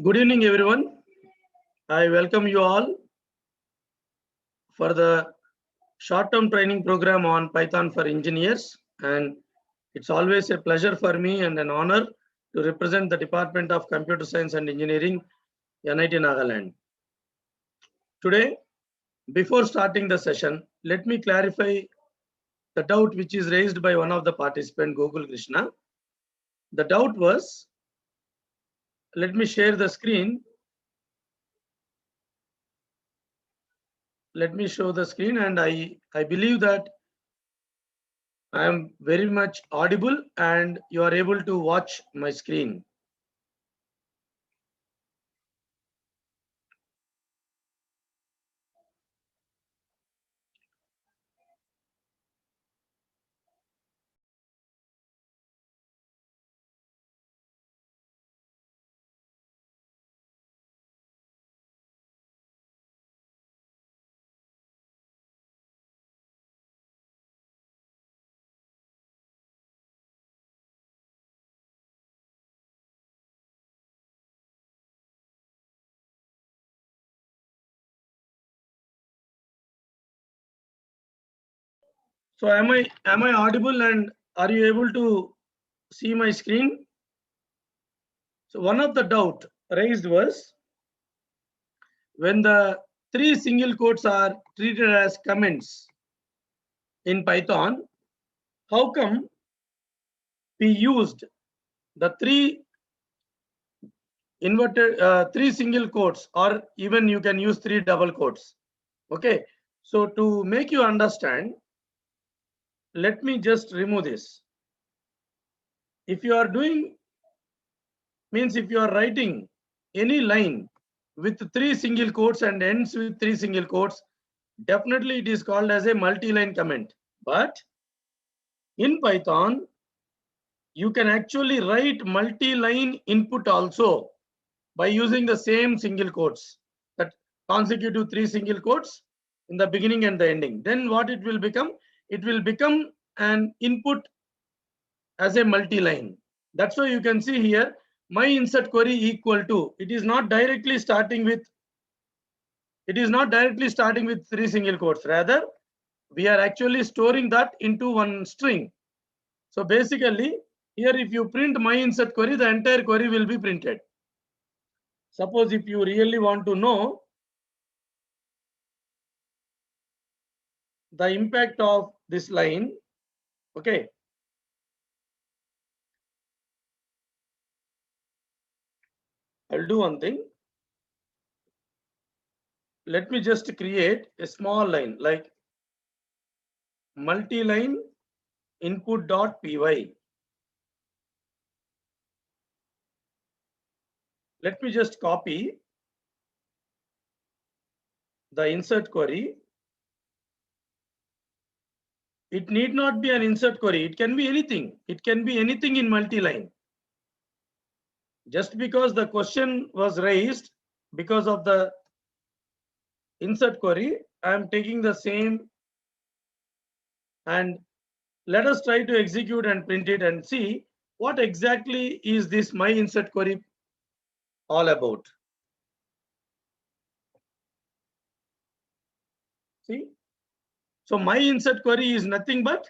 Good evening, everyone. I welcome you all for the short-term training program on Python for engineers. And it's always a pleasure for me and an honor to represent the Department of Computer Science and Engineering, NIT Nagaland. Today, before starting the session, let me clarify the doubt which is raised by one of the participants, Gokul Krishna. The doubt was, let me share the screen. Let me show the screen, and I believe that I am very much audible and you are able to watch my screen. So am I audible and are you able to see my screen? So one of the doubt raised was when the three single quotes are treated as comments in Python, how come we used the three three single quotes, or even you can use three double quotes. Okay, so to make you understand, let me just remove this. If you are doing, means if you are writing any line with three single quotes and ends with three single quotes, definitely it is called as a multi-line comment. But in Python, you can actually write multi-line input also by using the same single quotes, that consecutive three single quotes in the beginning and the ending. Then what it will become? It will become an input as a multi-line. That's why you can see here, my insert query equal to, it is not directly starting with three single quotes. Rather, we are actually storing that into one string. So basically, here if you print my insert query, the entire query will be printed. Suppose if you really want to know the impact of this line, okay, I'll do one thing. Let me just create a small line like multi-line input.py. Let me just copy the insert query. It need not be an insert query. It can be anything. It can be anything in multi-line. Just because the question was raised because of the insert query, I am taking the same, and let us try to execute and print it and see what exactly is this my insert query all about. See, so my insert query is nothing but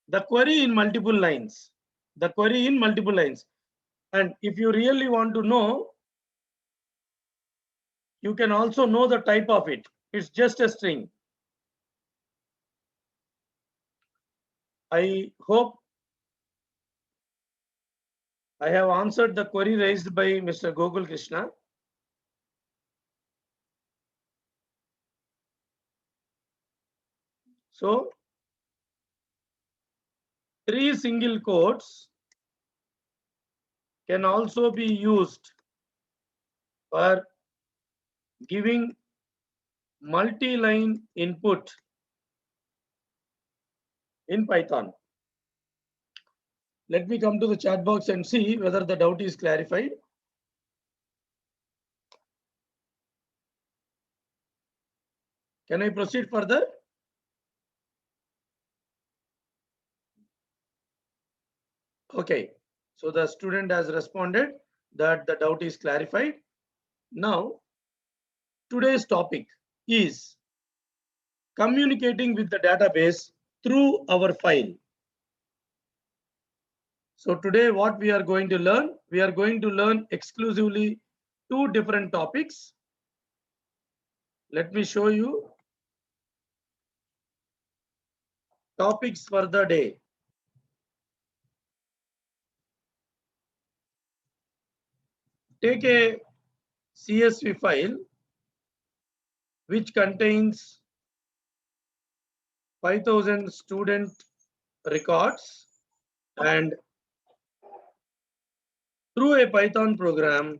the query in multiple lines, and if you really want to know, you can also know the type of it. It's just a string. I hope I have answered the query raised by Mr. Gokul Krishna. So three single quotes can also be used for giving multi-line input in Python. Let me come to the chat box and see whether the doubt is clarified. Can I proceed further? Okay, so the student has responded. that the doubt is clarified. Now, today's topic is communicating with the database through our file. So today what we are going to learn exclusively two different topics. Let me show you topics for the day. Take a CSV file which contains 5,000 student records, and through a Python program,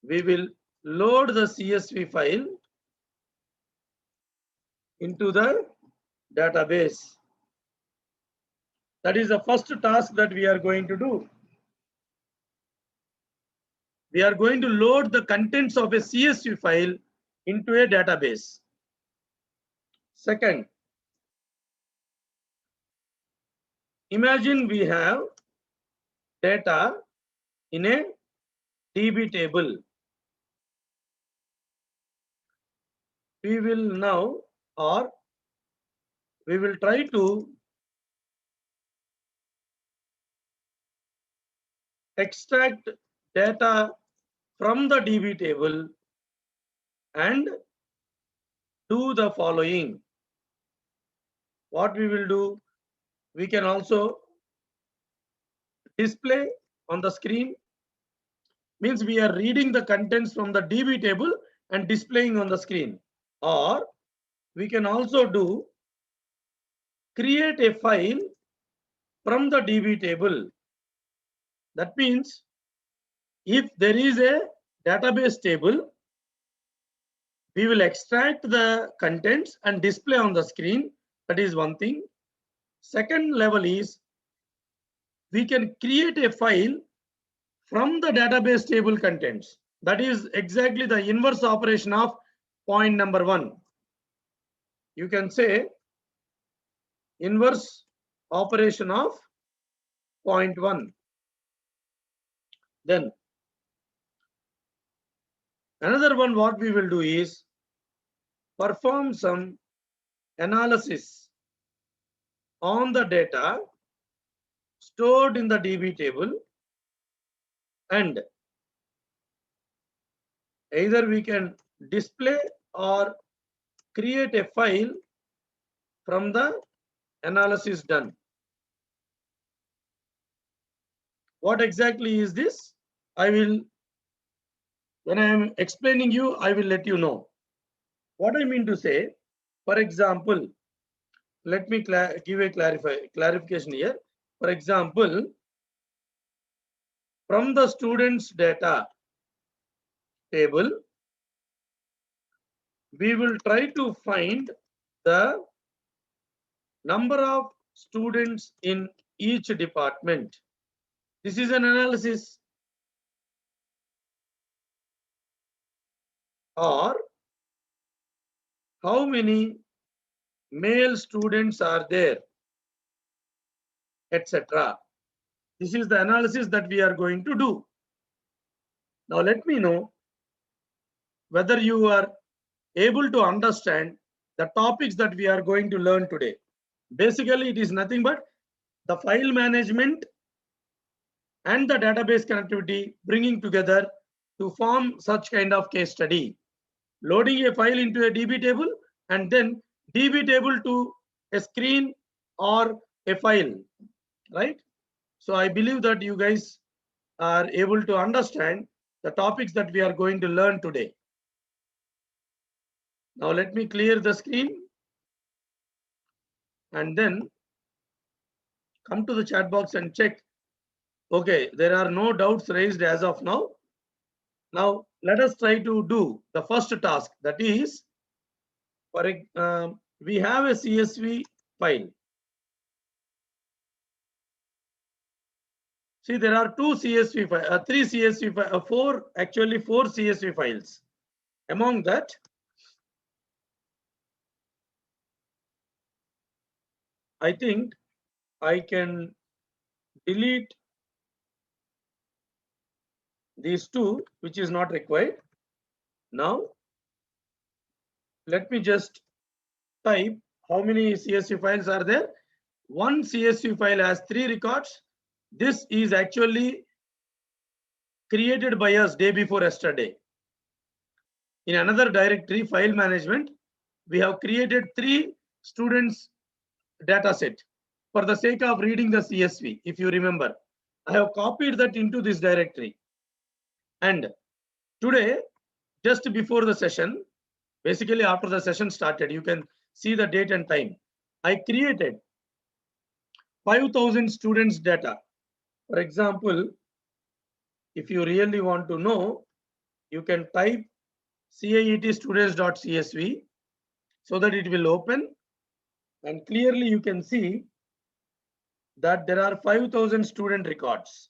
we will load the CSV file into the database. That is the first task that we are going to do. We are going to load the contents of a CSV file into a database. Second, imagine we have data in a DB table. We will now, or we will try to extract data from the DB table and do the following. What we will do, we can also display on the screen, means we are reading the contents from the DB table and displaying on the screen. Or we can also do create a file from the DB table. That means if there is a database table, we will extract the contents and display on the screen. That is one thing. Second level is we can create a file from the database table contents. That is exactly the inverse operation of point number 1. You can say inverse operation of point 1. Then another one, what we will do is perform some analysis on the data stored in the DB table, and either we can display or create a file from the analysis done. What exactly is this? I will, when I am explaining you, I will let you know. What I mean to say, for example, let me give a clarification here. For example, from the students data table, we will try to find the number of students in each department. This is an analysis. Or how many male students are there, etc. This is the analysis that we are going to do. Now let me know whether you are able to understand the topics that we are going to learn today. Basically, it is nothing but the file management and the database connectivity bringing together to form such kind of case study. Loading a file into a DB table and then DB table to a screen or a file, right? So I believe that you guys are able to understand the topics that we are going to learn today. Now let me clear the screen and then come to the chat box and check. Okay, there are no doubts raised as of now. Now let us try to do the first task, that is, we have a CSV file. See, there are two CSV files, three CSV files, four CSV files. Among that, I think I can delete these two, which is not required. Now, let me just type how many CSV files are there. One CSV file has 3 records. This is actually created by us day before yesterday. In another directory, file management, we have created 3 students data set for the sake of reading the CSV. If you remember, I have copied that into this directory. And today, just before the session, basically after the session started, you can see the date and time. I created 5,000 students data. For example, if you really want to know, you can type CIET students.csv so that it will open, and clearly you can see that there are 5,000 student records.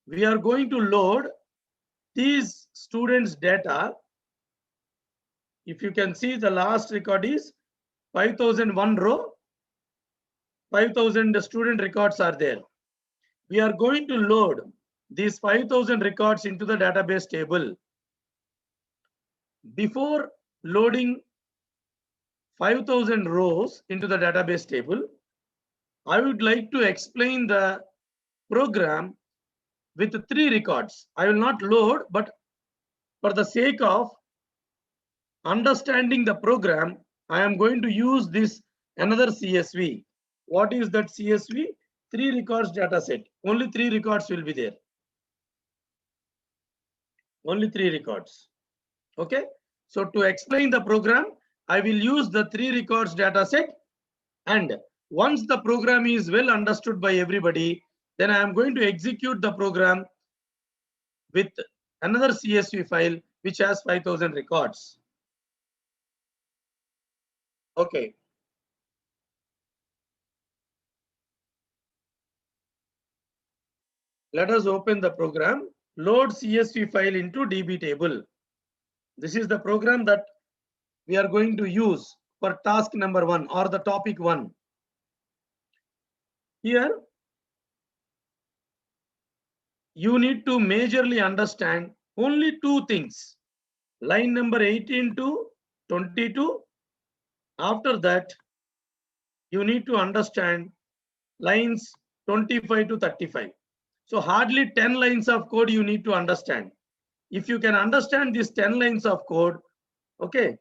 We are going to load these students data. If you can see, the last record is 5,001 row, 5,000 student records are there. We are going to load these 5,000 records into the database table. Before loading 5,000 rows into the database table, I would like to explain the program with 3 records. I will not load, but for the sake of understanding the program, I am going to use this another CSV. What is that CSV? 3 records data set. Only 3 records will be there. Only 3 records. Okay. So to explain the program, I will use the 3 records data set, and once the program is well understood by everybody, then I am going to execute the program with another CSV file which has 5,000 records. Okay. Let us open the program. Load CSV file into DB table. This is the program that we are going to use for task number 1 or the topic 1. Here, you need to majorly understand only 2 things. Line number 18 to 22. After that, you need to understand lines 25 to 35. So hardly 10 lines of code you need to understand. If you can understand these 10 lines of code, okay,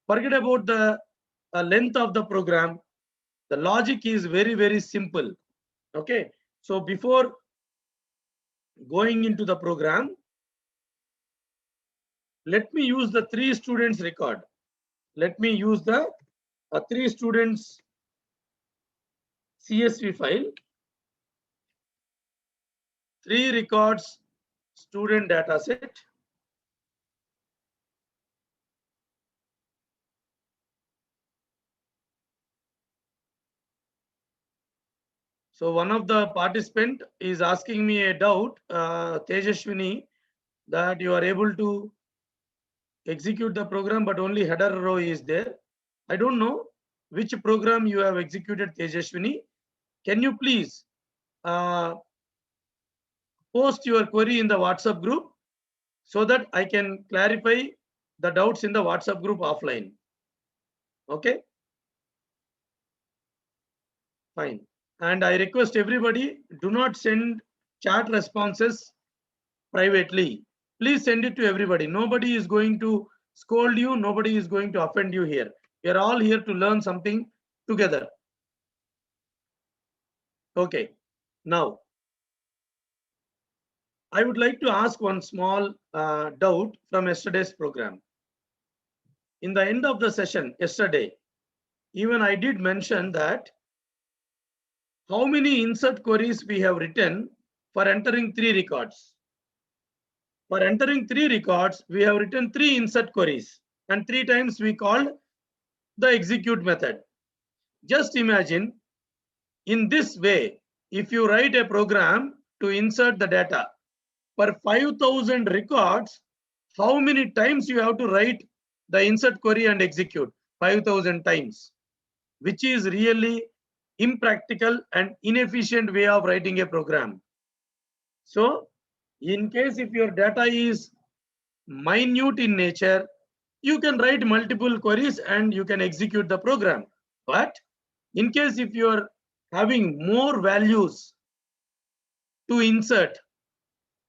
forget about the length of the program. The logic is very, very simple. Okay, so before going into the program, let me use the 3 students record. Let me use the 3 students CSV file. 3 records student data set. So one of the participant is asking me a doubt, Tejashwini, that you are able to execute the program, but only header row is there. I don't know which program you have executed, Tejashwini. Can you please post your query in the WhatsApp group so that I can clarify the doubts in the WhatsApp group offline? Okay. Fine. And I request everybody, do not send chat responses privately. Please send it to everybody. Nobody is going to scold you. Nobody is going to offend you here. We are all here to learn something together. Okay. Now, I would like to ask one small doubt from yesterday's program. In the end of the session yesterday, even I did mention that how many insert queries we have written for entering 3 records. For entering 3 records, we have written 3 insert queries, and 3 times we called the execute method. Just imagine, in this way, if you write a program to insert the data for 5,000 records, how many times you have to write the insert query and execute? 5,000 times, which is really impractical and inefficient way of writing a program. So In case if your data is minute in nature, you can write multiple queries and you can execute the program. But in case if you are having more values to insert,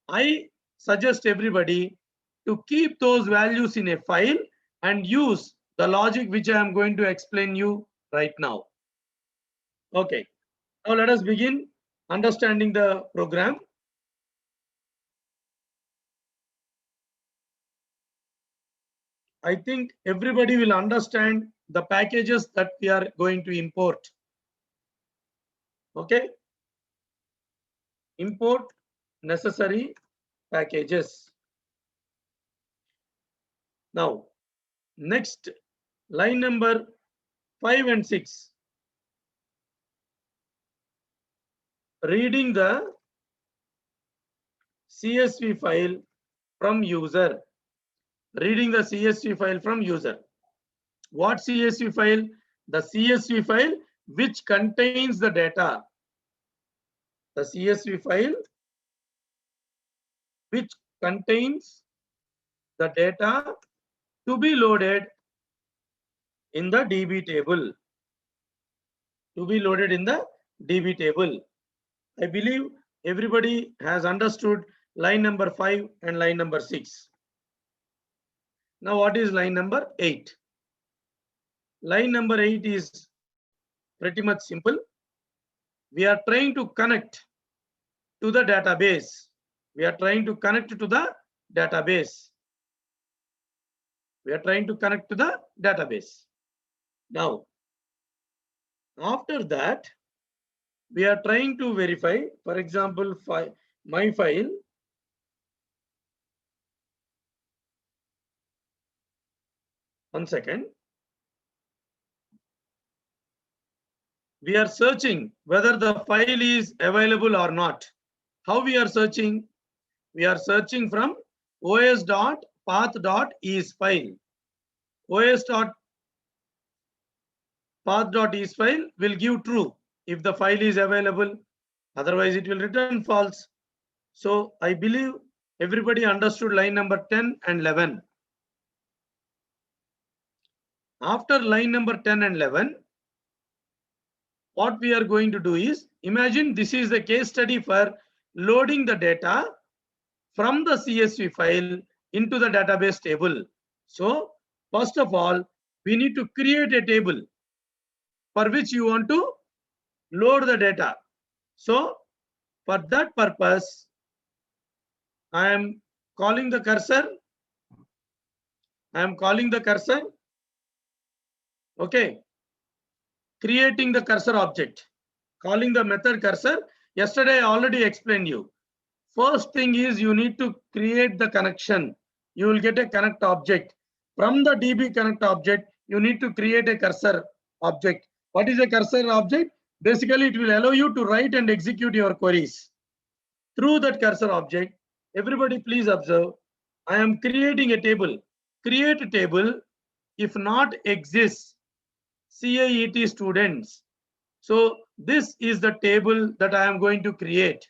I suggest everybody to keep those values in a file and use the logic which I am going to explain you right now. Okay, now let us begin understanding the program. I think everybody will understand the packages that we are going to import. Okay, import necessary packages. Now, next line number 5 and 6. Reading the CSV file from user. Reading the CSV file from user. What CSV file? The CSV file which contains the data. The CSV file which contains the data to be loaded in the DB table. To be loaded in the DB table. I believe everybody has understood line number 5 and line number 6. Now what is line number 8? Line number 8 is pretty much simple. We are trying to connect to the database. We are trying to connect to the database. We are trying to connect to the database. Now, after that, we are trying to verify, for example, my file. One second. We are searching whether the file is available or not. How we are searching? We are searching from os.path.is file. os.path.is file will give true if the file is available. Otherwise, it will return false. So I believe everybody understood line number 10 and 11. After line number 10 and 11, what we are going to do is, imagine this is the case study for loading the data from the CSV file into the database table. So first of all, we need to create a table for which you want to load the data. So for that purpose, I am calling the cursor. Okay. Creating the cursor object. Calling the method cursor. Yesterday I already explained you. First thing is you need to create the connection. You will get a connect object. From the DB connect object, you need to create a cursor object. What is a cursor object? Basically, it will allow you to write and execute your queries. Through that cursor object, everybody please observe, I am creating a table. Create a table, if not exists, CAET students. So this is the table that I am going to create.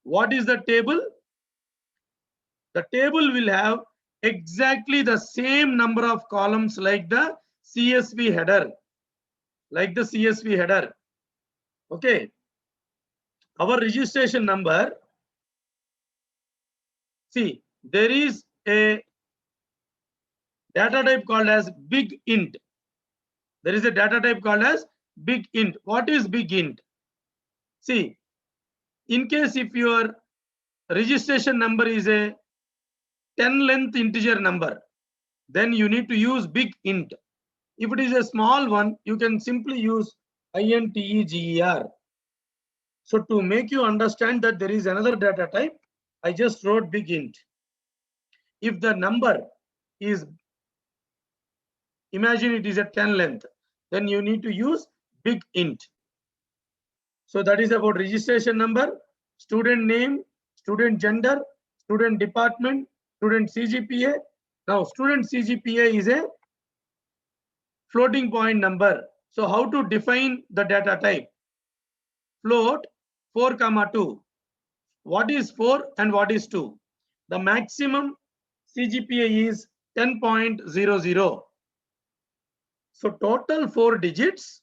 What is the table? The table will have exactly the same number of columns like the CSV header. Okay. Our registration number. See, there is a data type called as big int. There is a data type called as big int. What is big int? See, in case if your registration number is a 10 length integer number, then you need to use big int. If it is a small one, you can simply use integer. So to make you understand that there is another data type, I just wrote big int. If the number is, imagine it is a 10 length, then you need to use big int. So that is about registration number, student name, student gender, student department, student CGPA. Now student CGPA is a floating point number. So how to define the data type? Float 4, 2. what is 4 and what is 2? The maximum CGPA is 10.00. So total 4 digits,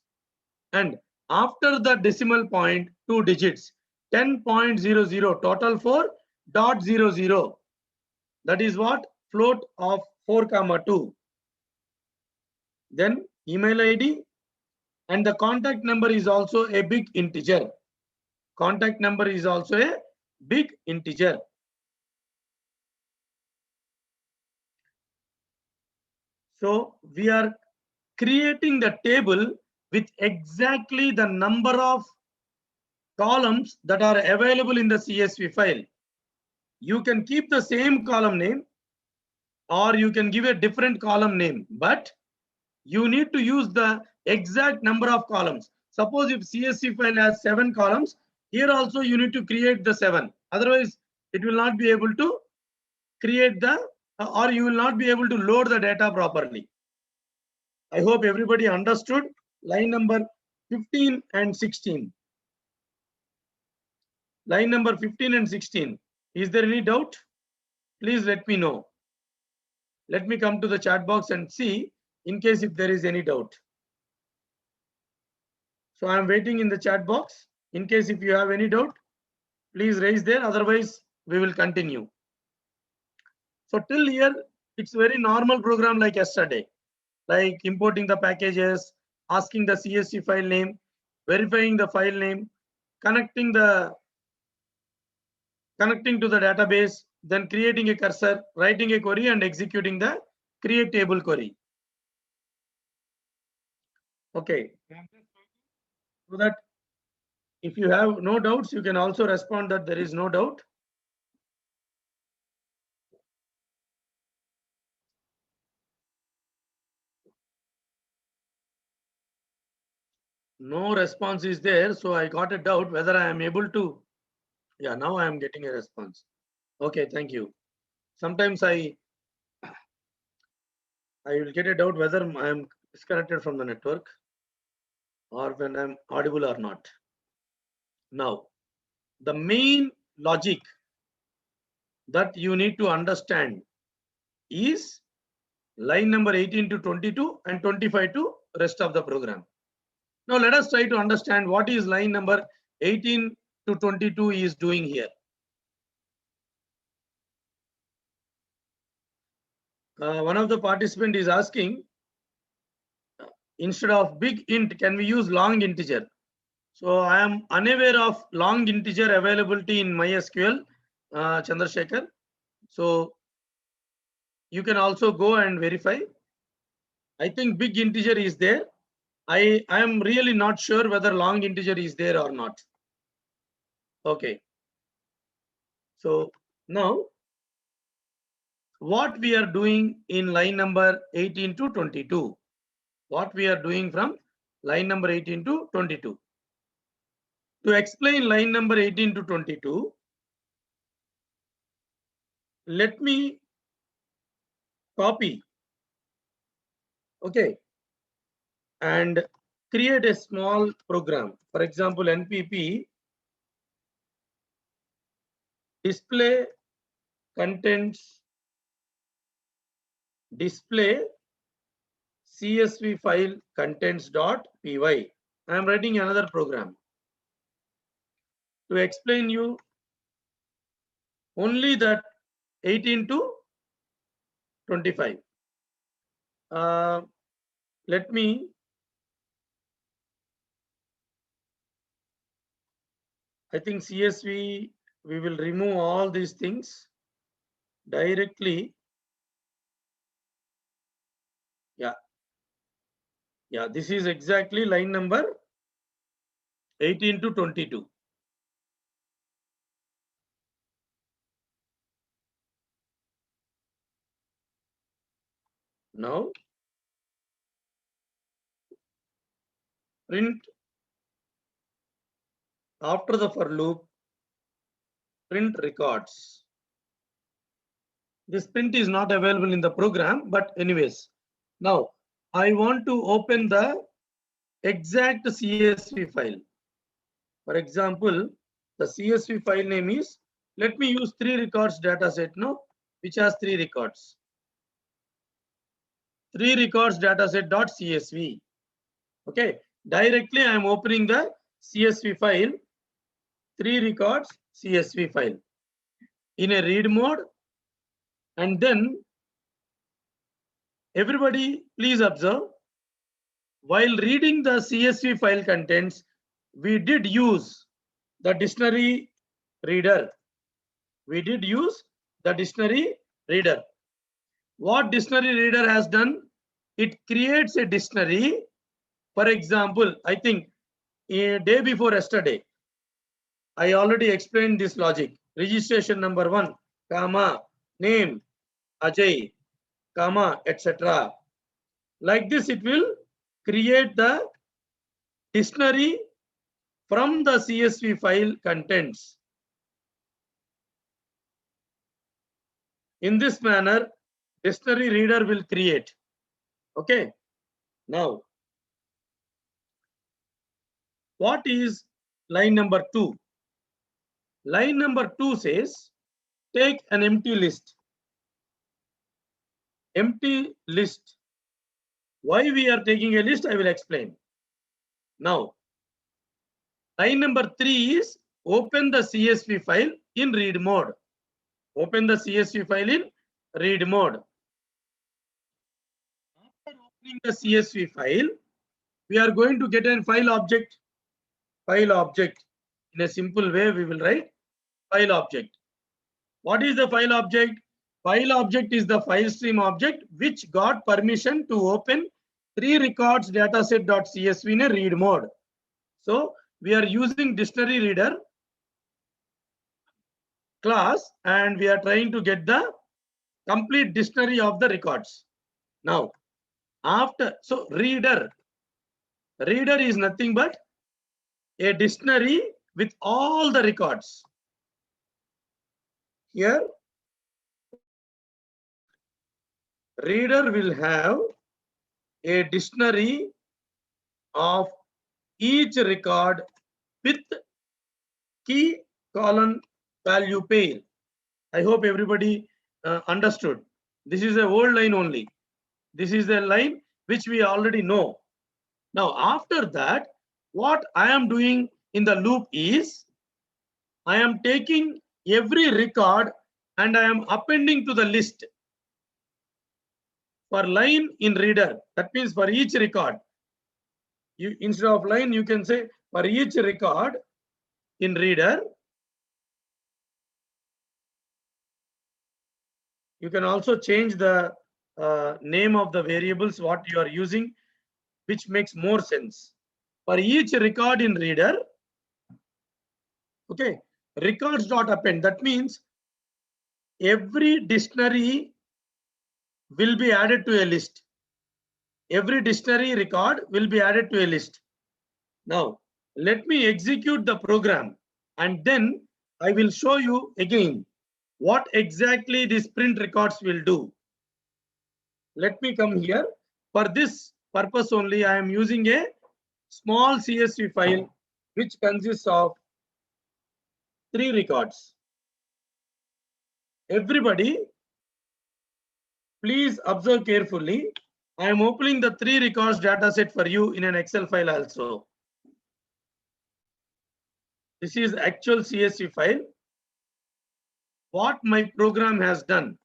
and after the decimal point 2 digits, 10.00, total 4.00. That is what? Float of 4, 2. Then email ID, and the contact number is also a big integer. Contact number is also a big integer. So we are creating the table with exactly the number of columns that are available in the CSV file. You can keep the same column name, or you can give a different column name, but you need to use the exact number of columns. Suppose if CSV file has 7 columns, here also you need to create the 7. Otherwise, it will not be able to create the, or you will not be able to load the data properly. I hope everybody understood line number 15 and 16. Line number 15 and 16. Is there any doubt? Please let me know. Let me come to the chat box and see in case if there is any doubt. So I am waiting in the chat box. In case if you have any doubt, please raise there. Otherwise, we will continue. So till here, it's very normal program like yesterday, like importing the packages, asking the CSV file name, verifying the file name, connecting to the database, then creating a cursor, writing a query, and executing the create table query. Okay. So that if you have no doubts, you can also respond that there is no doubt. No response is there, so I got a doubt whether I am able to. Yeah, now I am getting a response. Okay, thank you. Sometimes I will get a doubt whether I am disconnected from the network or when I am audible or not. Now, the main logic that you need to understand is line number 18 to 22 and 25 to rest of the program. Now let us try to understand what is line number 18 to 22 is doing here. One of the participant is asking, instead of big int, can we use long integer? So I am unaware of long integer availability in MySQL, Chandrasekhar. So you can also go and verify. I think big integer is there. I am really not sure whether long integer is there or not. Okay. So now what we are doing in line number 18 to 22. What we are doing from line number 18 to 22. To explain line number 18 to 22, let me copy, okay, and create a small program. For example, NPP display contents display CSV file contents.py. I am writing another program to explain you only that 18 to 25. Let me I think CSV, we will remove all these things directly. Yeah, this is exactly line number 18 to 22. Now, print after the for loop, print records. This print is not available in the program, but anyways, now I want to open the exact CSV file. For example, the CSV file name is let me use 3 records data set now, which has 3 records. 3 records data set dot CSV. Okay, directly I am opening the CSV file, 3 records CSV file in a read mode, and then everybody please observe, while reading the CSV file contents, we did use the dictionary reader. We did use the dictionary reader. What dictionary reader has done? It creates a dictionary. For example, I think a day before yesterday, I already explained this logic. Registration number 1, comma, name, Ajay, comma, etc. Like this, it will create the dictionary from the CSV file contents. In this manner, dictionary reader will create. Okay. Now, what is line number 2? Line number 2 says, take an empty list. Empty list. Why we are taking a list, I will explain. Now, line number 3 is open the CSV file in read mode. Open the CSV file in read mode. After opening the CSV file, we are going to get a file object. File object. In a simple way, we will write file object. What is the file object? File object is the file stream object which got permission to open 3 records dataset.csv in a read mode. So we are using dictionary reader class and we are trying to get the complete dictionary of the records. Now, after, so reader is nothing but a dictionary with all the records. Here, reader will have a dictionary of each record with key colon value pair. I hope everybody understood. This is a old line only. This is a line which we already know. Now, after that, what I am doing in the loop is I am taking every record and I am appending to the list. For line in reader, that means for each record, you instead of line, you can say for each record in reader. You can also change the name of the variables what you are using, which makes more sense. For each record in reader, okay, records dot append. That means every dictionary will be added to a list. Every dictionary record will be added to a list. Now, let me execute the program and then I will show you again what exactly these print records will do. Let me come here. For this purpose only, I am using a small CSV file which consists of 3 records. Everybody, please observe carefully. I am opening the 3 records data set for you in an Excel file also. This is actual CSV file. What my program has done.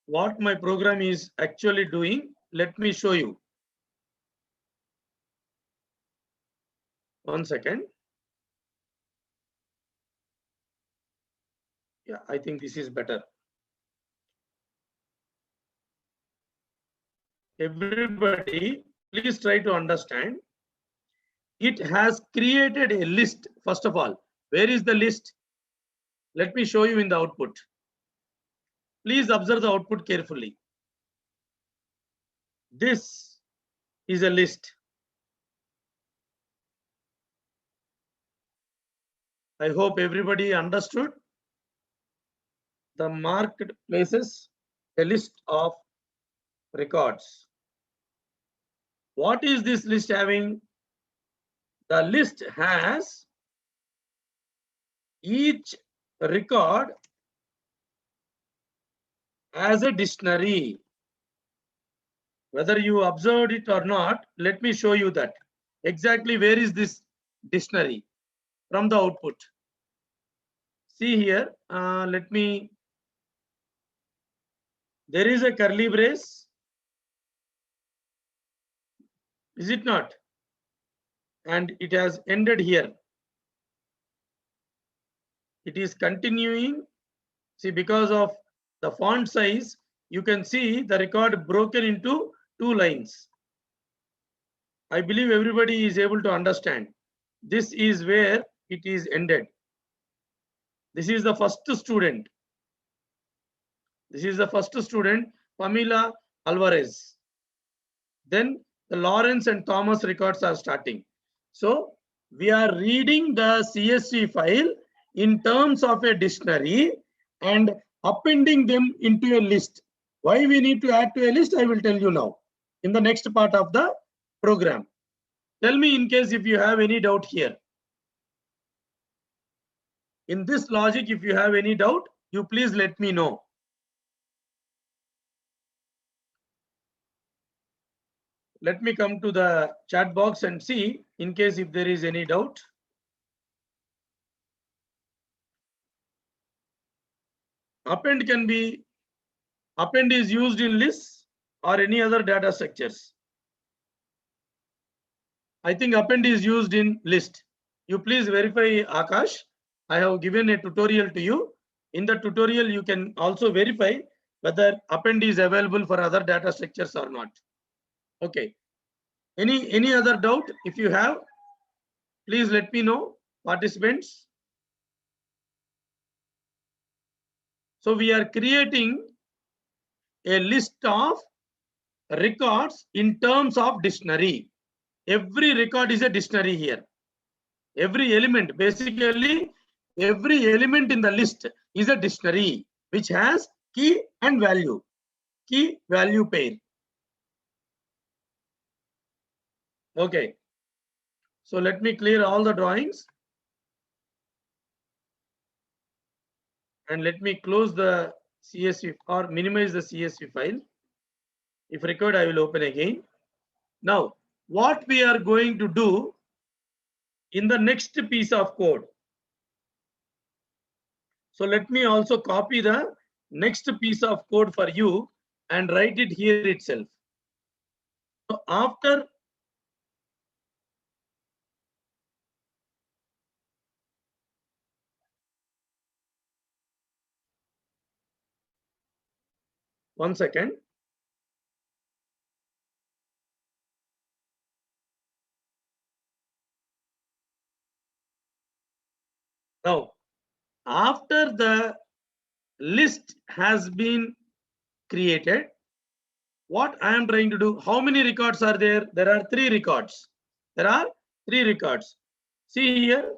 What my program is actually doing, let me show you. One second. Yeah, I think this is better. Everybody, please try to understand. It has created a list. First of all, where is the list? Let me show you in the output. Please observe the output carefully. This is a list. I hope everybody understood. The marked places, a list of records. What is this list having? The list has each record as a dictionary. Whether you observed it or not, let me show you that. Exactly where is this dictionary from the output? See here, there is a curly brace, is it not? And it has ended here. It is continuing. See, because of the font size, you can see the record broken into 2 lines. I believe everybody is able to understand. This is where it is ended. This is the first student. This is the first student, Pamela Alvarez. Then the Lawrence and Thomas records are starting. So we are reading the CSV file in terms of a dictionary and appending them into a list. Why we need to add to a list, I will tell you now in the next part of the program. Tell me in case if you have any doubt here. In this logic, if you have any doubt, you please let me know. Let me come to the chat box and see in case if there is any doubt. Append is used in lists or any other data structures. I think append is used in list. You please verify, Akash. I have given a tutorial to you. In the tutorial, you can also verify whether append is available for other data structures or not. Okay. Any other doubt? If you have, please let me know, participants. So we are creating a list of records in terms of dictionary. Every record is a dictionary here. Every element, basically, every element in the list is a dictionary which has key and value, key value pair. Okay. So let me clear all the drawings. And let me close the CSV or minimize the CSV file. If required, I will open again. Now, what we are going to do in the next piece of code. So let me also copy the next piece of code for you and write it here itself. So after one second. Now, after the list has been created, what I am trying to do, how many records are there? There are 3 records. There are 3 records. See here.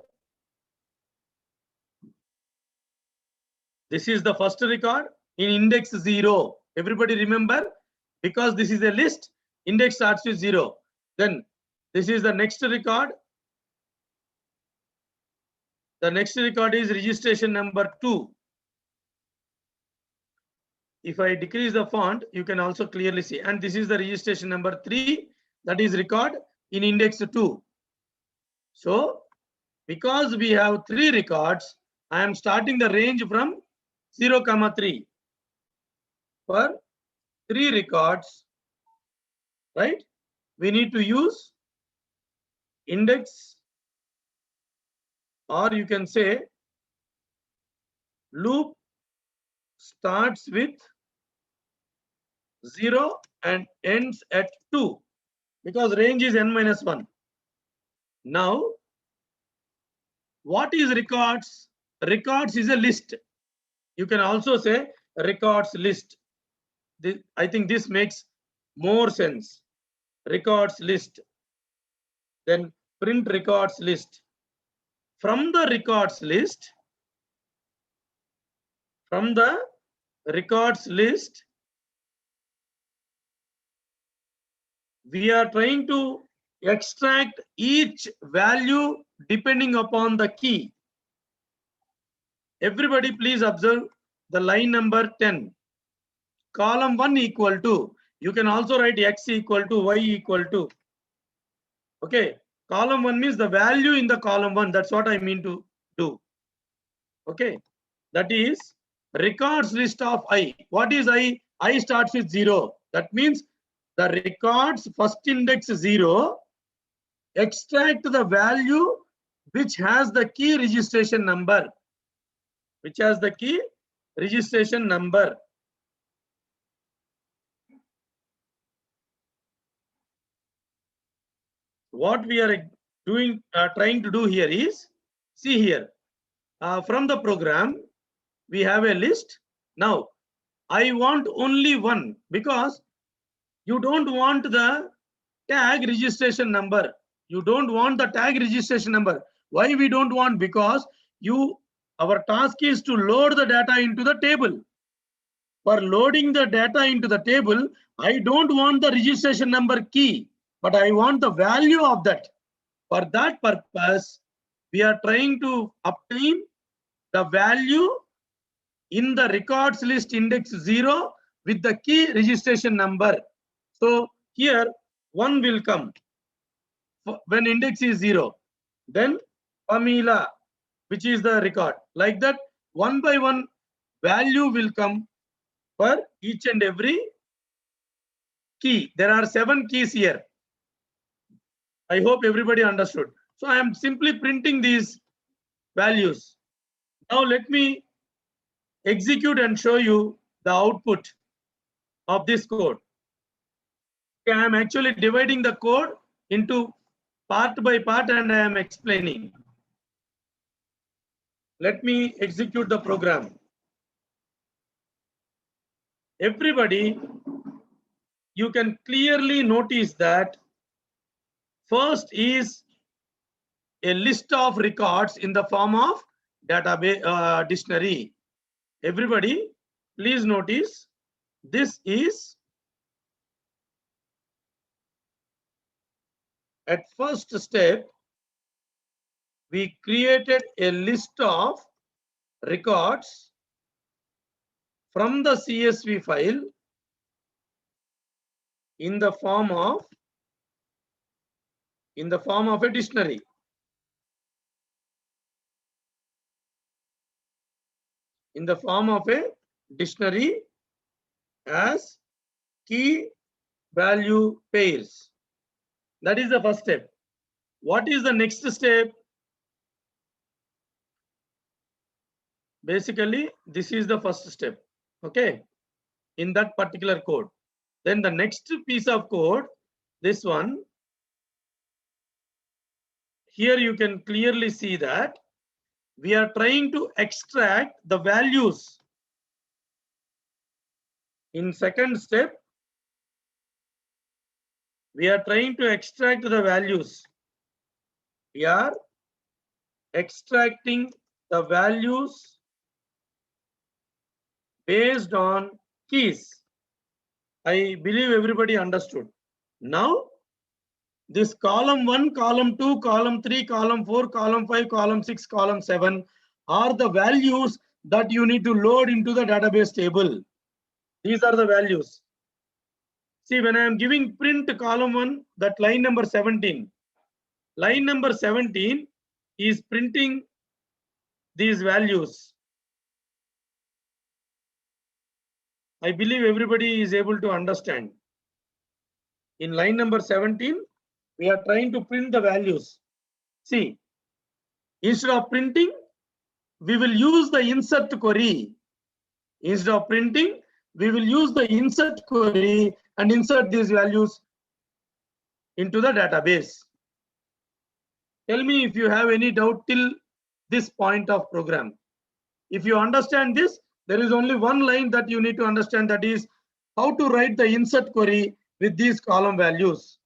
This is the first record in index 0. Everybody remember, because this is a list, index starts with 0. Then this is the next record. The next record is registration number 2. If I decrease the font, you can also clearly see. And this is the registration number 3, that is record in index 2. So because we have 3 records, I am starting the range from 0, 3. For 3 records, right? We need to use index, or you can say loop starts with 0 and ends at 2, because range is n-1. Now, what is records? Records is a list. You can also say records list. I think this makes more sense. Records list. Then print records list. From the records list, we are trying to extract each value depending upon the key. Everybody please observe the line number 10. Column 1 equal to, you can also write x equal to y equal to. Okay, column 1 means the value in the column 1. That's what I mean to do. Okay, that is records list of I. What is I? I starts with 0. That means the records first index 0. Extract the value which has the key registration number. Which has the key registration number. What we are doing, trying to do here is, see here, from the program, we have a list. Now, I want only one because you don't want the tag registration number. You don't want the tag registration number. Why we don't want? Because our task is to load the data into the table. For loading the data into the table, I don't want the registration number key, but I want the value of that. For that purpose, we are trying to obtain the value in the records list index 0 with the key registration number. So here 1 will come when index is 0. Then Pamela, which is the record. Like that, one by one value will come for each and every key. There are 7 keys here. I hope everybody understood. So I am simply printing these values. Now let me execute and show you the output of this code. Okay, I am actually dividing the code into part by part and I am explaining. Let me execute the program. Everybody, you can clearly notice that first is a list of records in the form of database dictionary. Everybody, please notice this is at first step. We created a list of records from the CSV file in the form of a dictionary. In the form of a dictionary as key value pairs. That is the first step. What is the next step? Basically, this is the first step. Okay, in that particular code. Then the next piece of code, this one, here you can clearly see that we are trying to extract the values. In second step, we are trying to extract the values. We are extracting the values based on keys. I believe everybody understood. Now, this column 1, column 2, column 3, column 4, column 5, column 6, column 7 are the values that you need to load into the database table. These are the values. See, when I am giving print column 1, that line number 17. Line number 17 is printing these values. I believe everybody is able to understand. In line number 17, we are trying to print the values. See, instead of printing, we will use the insert query. Instead of printing, we will use the insert query and insert these values into the database. Tell me if you have any doubt till this point of program. If you understand this, there is only one line that you need to understand, that is how to write the insert query with these column values.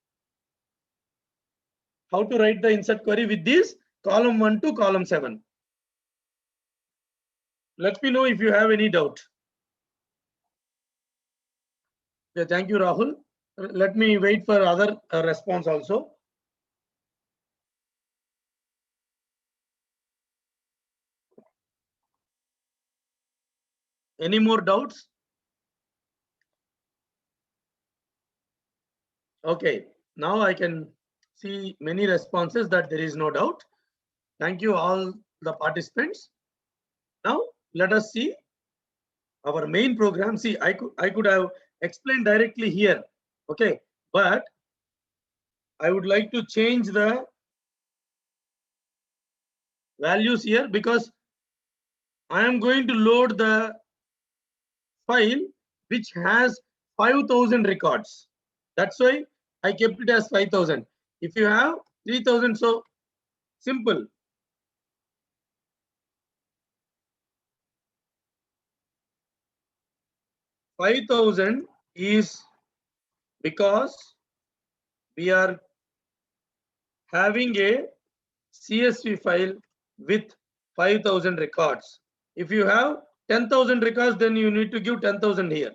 How to write the insert query with these column 1 to column 7. Let me know if you have any doubt. Yeah, thank you, Rahul. Let me wait for other response also. Any more doubts? Okay, now I can see many responses that there is no doubt. Thank you all the participants. Now let us see our main program. See, I could have explained directly here, okay, but I would like to change the values here because I am going to load the file which has 5,000 records. That's why I kept it as 5,000. If you have 3,000, so simple. $5,000 is because we are having a CSV file with 5,000 records. If you have 10,000 records, then you need to give 10,000 here.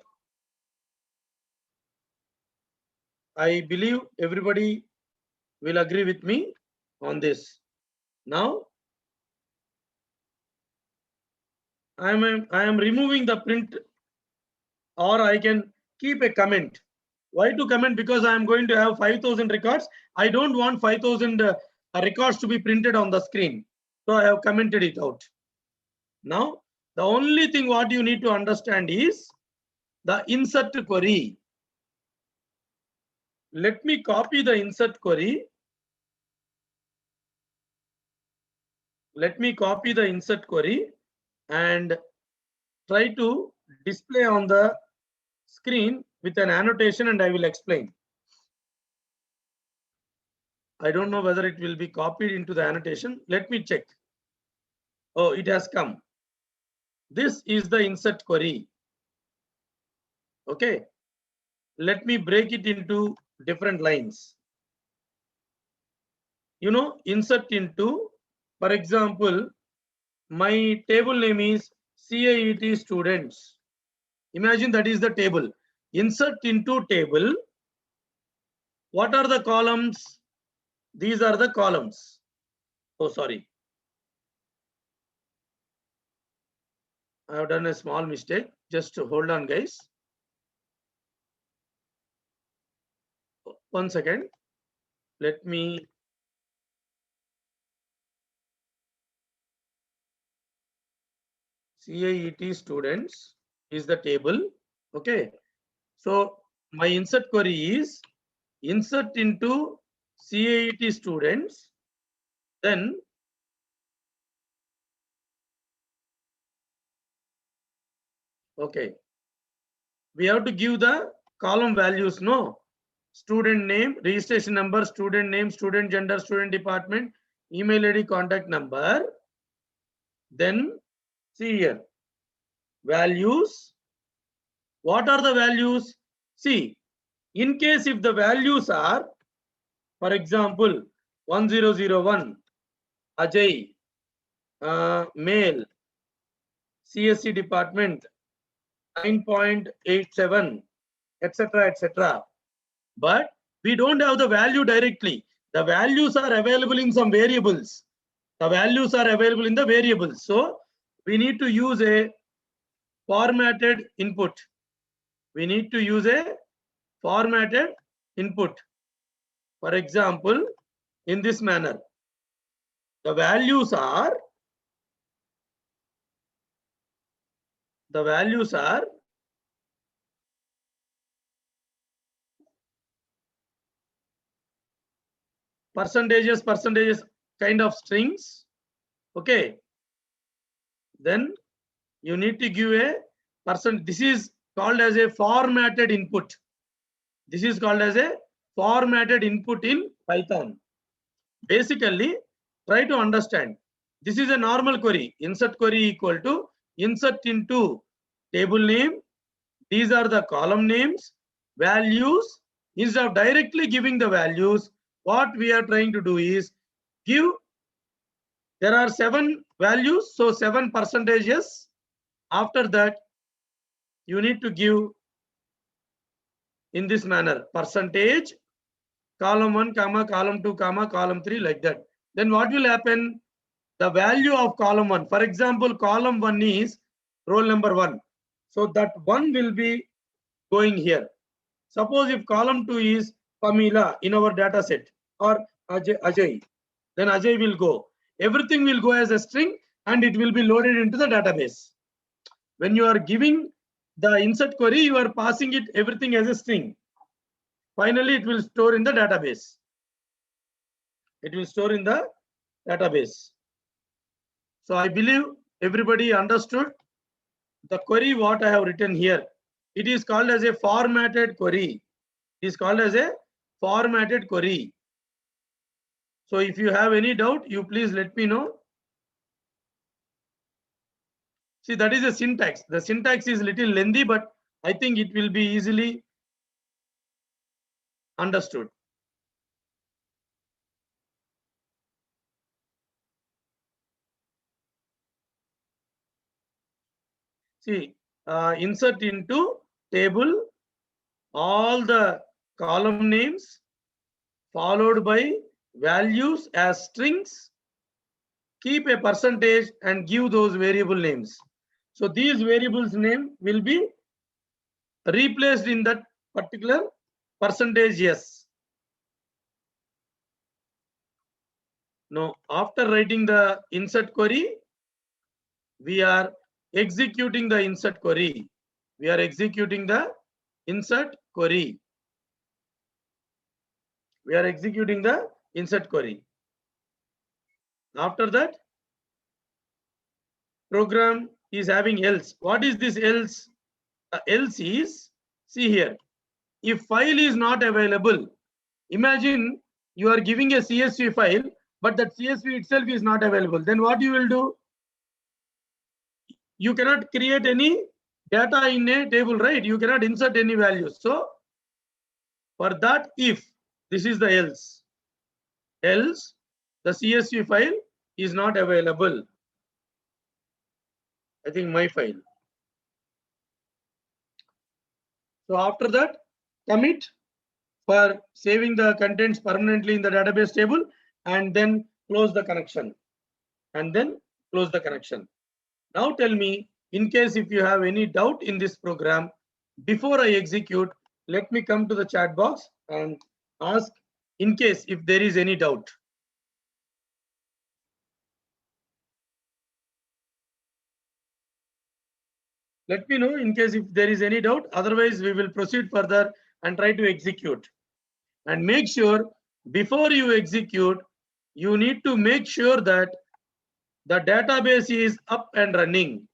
I believe everybody will agree with me on this. Now, I am removing the print, or I can keep a comment. Why to comment? Because I am going to have 5,000 records. I don't want 5,000 records to be printed on the screen. So I have commented it out. Now, the only thing what you need to understand is the insert query. Let me copy the insert query. Let me copy the insert query and try to display on the screen with an annotation, and I will explain. I don't know whether it will be copied into the annotation. Let me check. Oh, it has come. This is the insert query. Okay. Let me break it into different lines. You know, insert into, for example, my table name is CAET students. Imagine that is the table. Insert into table. What are the columns? These are the columns. Oh, sorry. I have done a small mistake. Just hold on, guys. 1 second. Let me CAET students is the table. Okay. So my insert query is insert into CAET students. Then okay, we have to give the column values. No, student name, registration number, student name, student gender, student department, email ID, contact number. Then see here, values. What are the values? See, in case if the values are, for example, 1001, Ajay, male, CSC department, 9.87, etc., etc. But we don't have the value directly. The values are available in some variables. The values are available in the variables. So we need to use a formatted input. We need to use a formatted input. For example, in this manner, the values are percentages kind of strings. Okay. Then you need to give a percent. This is called as a formatted input. This is called as a formatted input in Python. Basically, try to understand. This is a normal query. Insert query equal to insert into table name. These are the column names, values. Instead of directly giving the values, what we are trying to do is give, there are 7 values, so 7 percentages. After that, you need to give in this manner, percentage, column 1, comma, column 2, comma, column 3, like that. Then what will happen? The value of column 1, for example, column 1 is roll number 1. So that one will be going here. Suppose if column 2 is Pamela in our data set or Ajay, then Ajay will go. Everything will go as a string and it will be loaded into the database. When you are giving the insert query, you are passing it everything as a string. Finally, it will store in the database. It will store in the database. So I believe everybody understood the query what I have written here. It is called as a formatted query. It is called as a formatted query. So if you have any doubt, you please let me know. See, that is a syntax. The syntax is little lengthy, but I think it will be easily understood. See, insert into table all the column names followed by values as strings. Keep a percentage and give those variable names. So these variables name will be replaced in that particular percentage yes. Now, after writing the insert query, we are executing the insert query. We are executing the insert query. We are executing the insert query. After that, program is having else. What is this else? Else is, see here, if file is not available, imagine you are giving a CSV file, but that CSV itself is not available. Then what you will do? You cannot create any data in a table, right? You cannot insert any values. So for that, if this is the else the CSV file is not available. I think my file. So after that, commit for saving the contents permanently in the database table and then close the connection. Now tell me, in case if you have any doubt in this program, before I execute, let me come to the chat box and ask in case if there is any doubt. Let me know in case if there is any doubt. Otherwise, we will proceed further and try to execute. And make sure before you execute, you need to make sure that the database is up and running.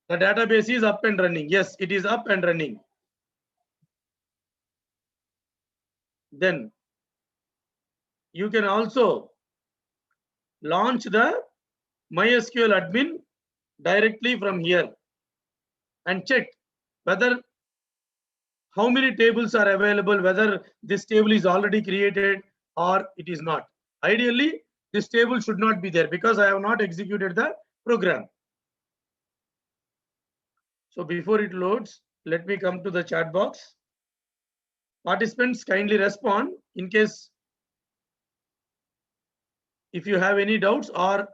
The database is up and running. Yes, it is up and running. Then you can also launch the MySQL admin directly from here and check whether how many tables are available, whether this table is already created or it is not. Ideally, this table should not be there because I have not executed the program. So before it loads, let me come to the chat box. Participants, kindly respond in case if you have any doubts, or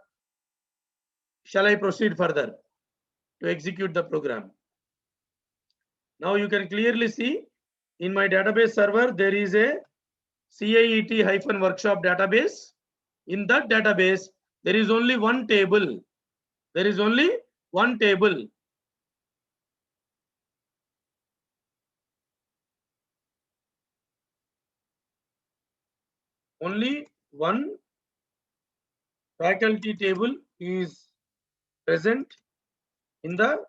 shall I proceed further to execute the program? Now you can clearly see in my database server, there is a CIET-workshop database. In that database, there is only one table. There is only one table. Only one faculty table is present in the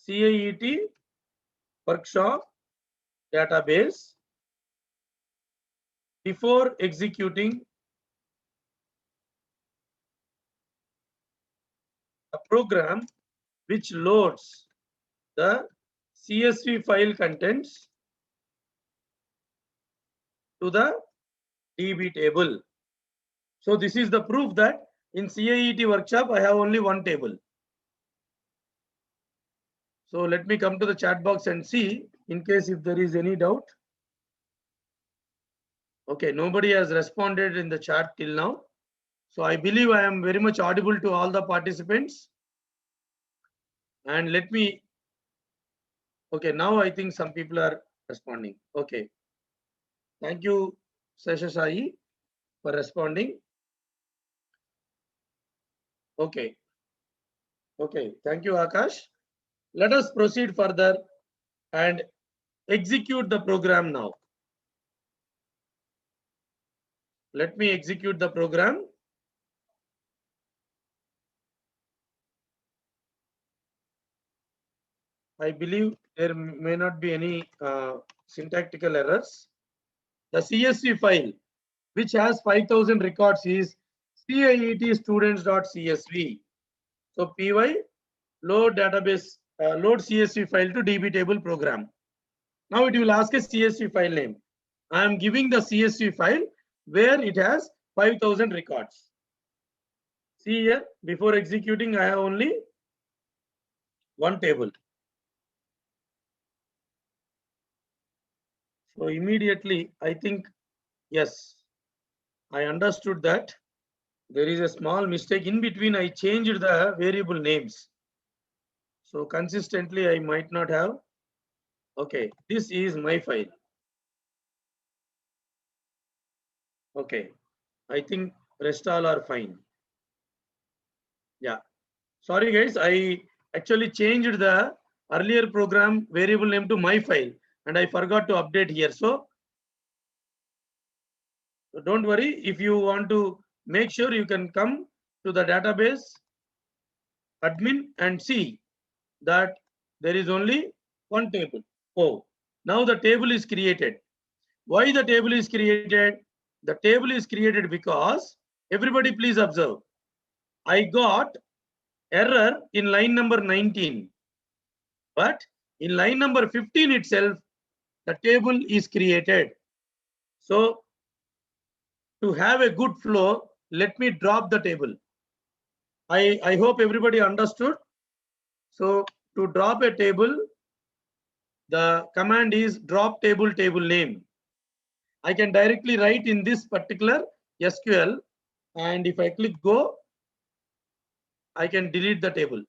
CIET workshop database. Before executing a program which loads the CSV file contents to the DB table. So this is the proof that in CIET workshop, I have only one table. So let me come to the chat box and see in case if there is any doubt. Okay, nobody has responded in the chat till now. So I believe I am very much audible to all the participants. And let me, okay, now I think some people are responding. Okay. Thank you, Seshasai, for responding. Okay. Okay. Thank you, Akash. Let us proceed further and execute the program now. Let me execute the program. I believe there may not be any syntactical errors. The CSV file, which has 5,000 records, is cietstudents.csv. So py load database, load CSV file to DB table program. Now it will ask a CSV file name. I am giving the CSV file where it has 5,000 records. See here, before executing, I have only one table. So immediately, I think, yes, I understood that there is a small mistake in between. I changed the variable names. So consistently, I might not have. Okay, this is my file. Okay, I think rest all are fine. Yeah, sorry guys, I actually changed the earlier program variable name to my file and I forgot to update here. So don't worry, if you want to make sure, you can come to the database admin and see that there is only one table. Oh, now the table is created. Why the table is created? The table is created because, everybody please observe, I got error in line number 19, but in line number 15 itself, the table is created. So to have a good flow, let me drop the table. I hope everybody understood. So to drop a table, the command is drop table name. I can directly write in this particular SQL, and if I click go, I can delete the table.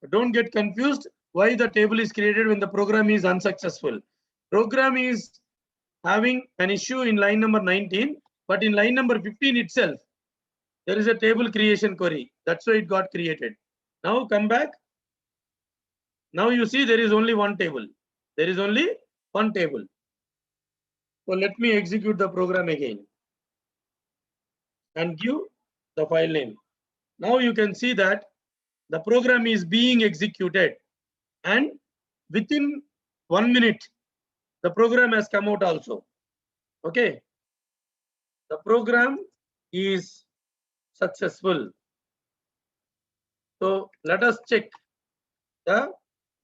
Don't get confused why the table is created when the program is unsuccessful. Program is having an issue in line number 19, but in line number 15 itself, there is a table creation query. That's why it got created. Now come back. Now you see there is only one table. There is only one table. So let me execute the program again and give the file name. Now you can see that the program is being executed, and within 1 minute, the program has come out also. Okay. The program is successful. So let us check the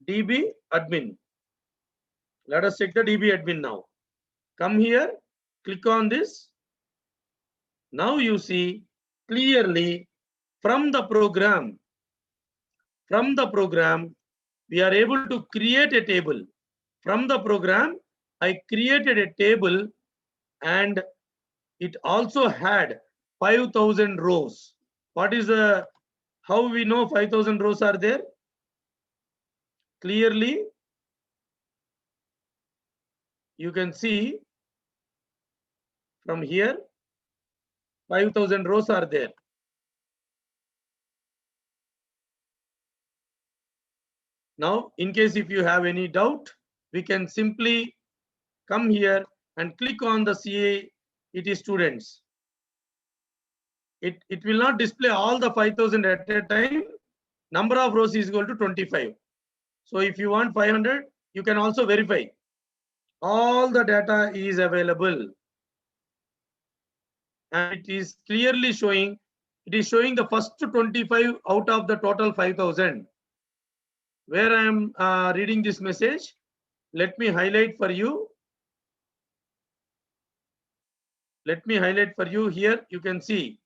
DB admin. Let us check the DB admin now. Come here, click on this. Now you see clearly from the program, we are able to create a table. From the program, I created a table and it also had 5,000 rows. What is the, how we know 5,000 rows are there? Clearly, you can see from here, 5,000 rows are there. Now, in case if you have any doubt, we can simply come here and click on the CAET students. It will not display all the 5,000 at a time. Number of rows is equal to 25. So if you want 500, you can also verify. All the data is available. And it is clearly showing, it is showing the first 25 out of the total 5,000. Where I am reading this message, let me highlight for you. Let me highlight for you here. You can see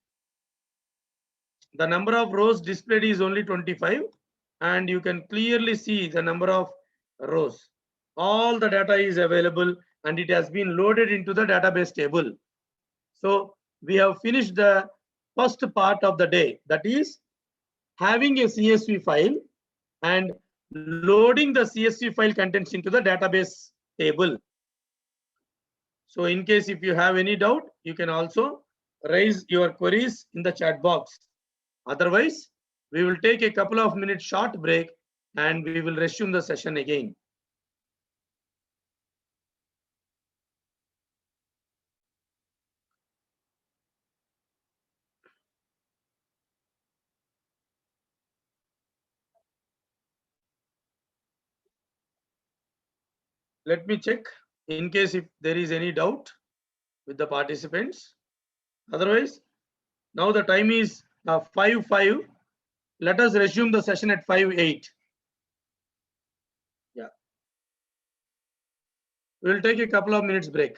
the number of rows displayed is only 25, and you can clearly see the number of rows. All the data is available and it has been loaded into the database table. So we have finished the first part of the day, that is having a CSV file and loading the CSV file contents into the database table. So in case if you have any doubt, you can also raise your queries in the chat box. Otherwise, we will take a couple of minutes short break and we will resume the session again. Let me check in case if there is any doubt with the participants. Otherwise, now the time is 5:05. Let us resume the session at 5:08. Yeah. We'll take a couple of minutes break.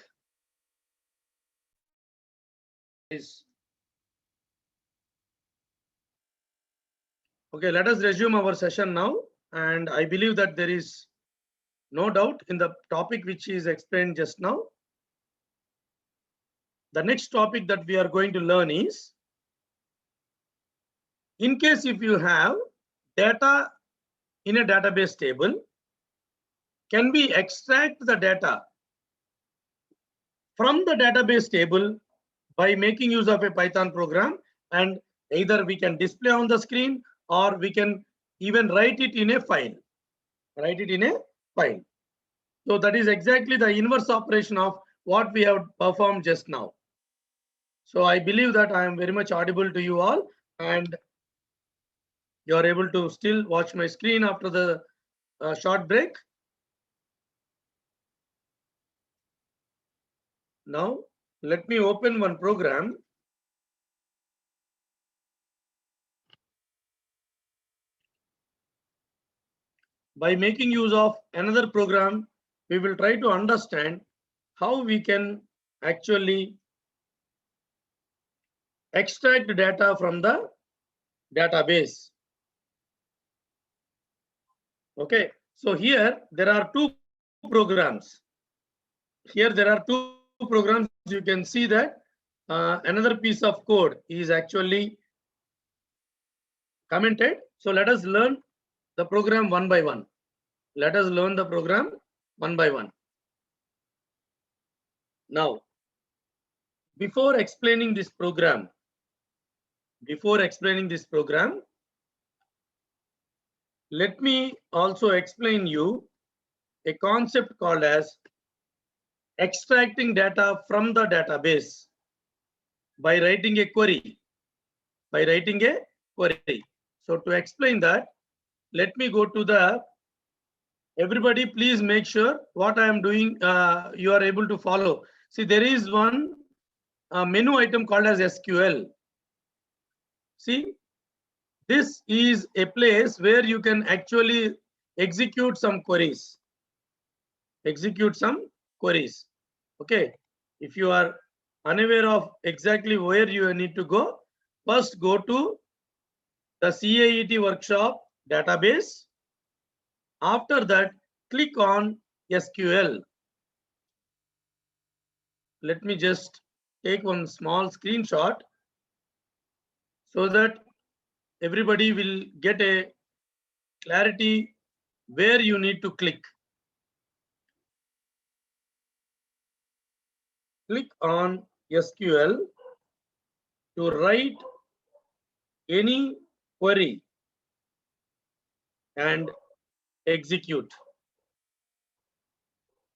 Okay, let us resume our session now. And I believe that there is no doubt in the topic which is explained just now. The next topic that we are going to learn is, in case if you have data in a database table, can we extract the data from the database table by making use of a Python program, and either we can display on the screen or we can even write it in a file. Write it in a file. So that is exactly the inverse operation of what we have performed just now. So I believe that I am very much audible to you all, and you are able to still watch my screen after the short break. Now, let me open one program. By making use of another program, we will try to understand how we can actually extract data from the database. Okay, so here there are two programs. Here there are two programs. You can see that another piece of code is actually commented. So let us learn the program one by one. Let us learn the program one by one. Now, before explaining this program, let me also explain you a concept called as extracting data from the database by writing a query. So to explain that, let me go to the, everybody please make sure what I am doing, you are able to follow. See, there is one menu item called as SQL. See, this is a place where you can actually execute some queries. Okay, if you are unaware of exactly where you need to go, first go to the CAET workshop database. After that, click on SQL. Let me just take one small screenshot so that everybody will get a clarity where you need to click. Click on SQL to write any query and execute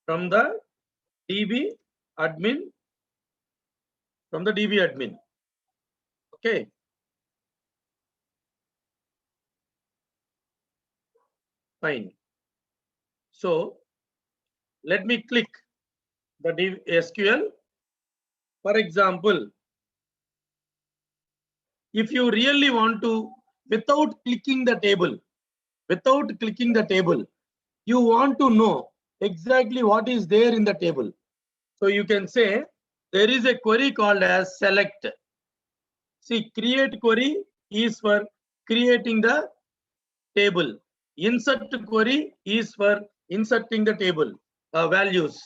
from the DB admin. Okay. Fine. So let me click the SQL. For example, if you really want to, without clicking the table, you want to know exactly what is there in the table. So you can say there is a query called as select. See, create query is for creating the table. Insert query is for inserting the table values.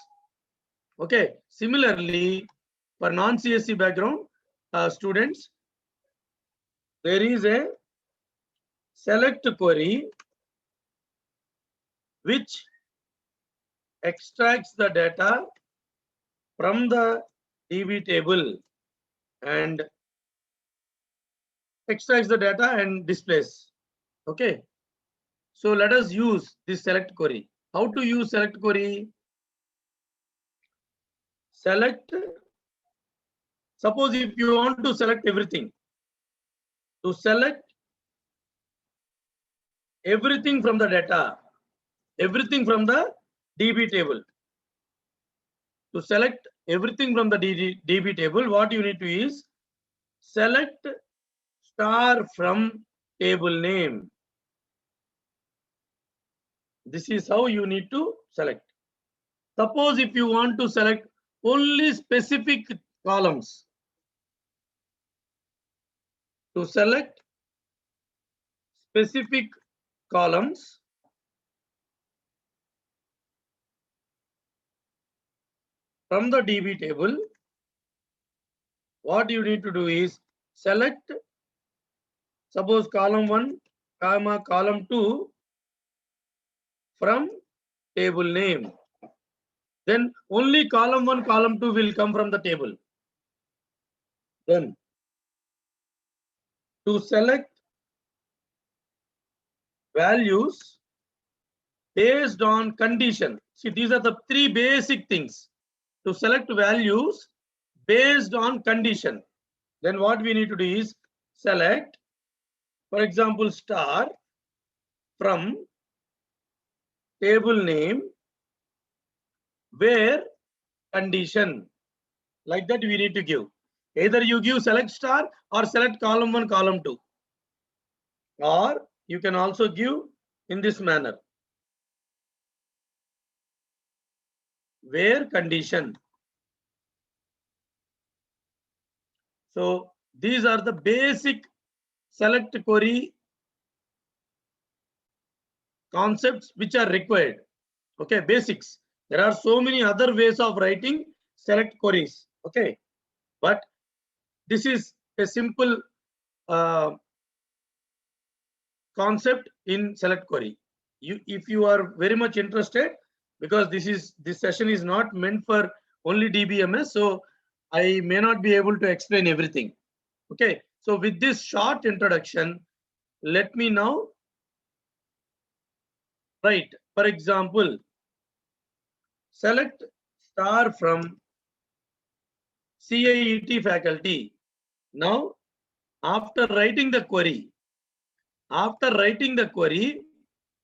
Okay. Similarly, for non-CSE background students, there is a select query which extracts the data from the DB table and extracts the data and displays. Okay. So let us use this select query. How to use select query? Select. Suppose if you want to select everything, to select everything from the data, everything from the DB table. To select everything from the DB table, what you need to is select star from table name. This is how you need to select. Suppose if you want to select only specific columns, to select specific columns, from the DB table, what you need to do is select, suppose column 1, comma column 2 from table name. Then only column 1, column 2 will come from the table. Then to select values based on condition. See, these are the three basic things. To select values based on condition. Then what we need to do is select, for example, star from table name where condition. Like that we need to give. Either you give select star or select column 1, column 2. Or you can also give in this manner. Where condition. So these are the basic select query concepts which are required. Okay, basics. There are so many other ways of writing select queries. Okay, but this is a simple concept in select query. If you are very much interested, because this session is not meant for only DBMS, so I may not be able to explain everything. Okay, so with this short introduction, let me now write, for example, select star from CIET faculty. Now, after writing the query,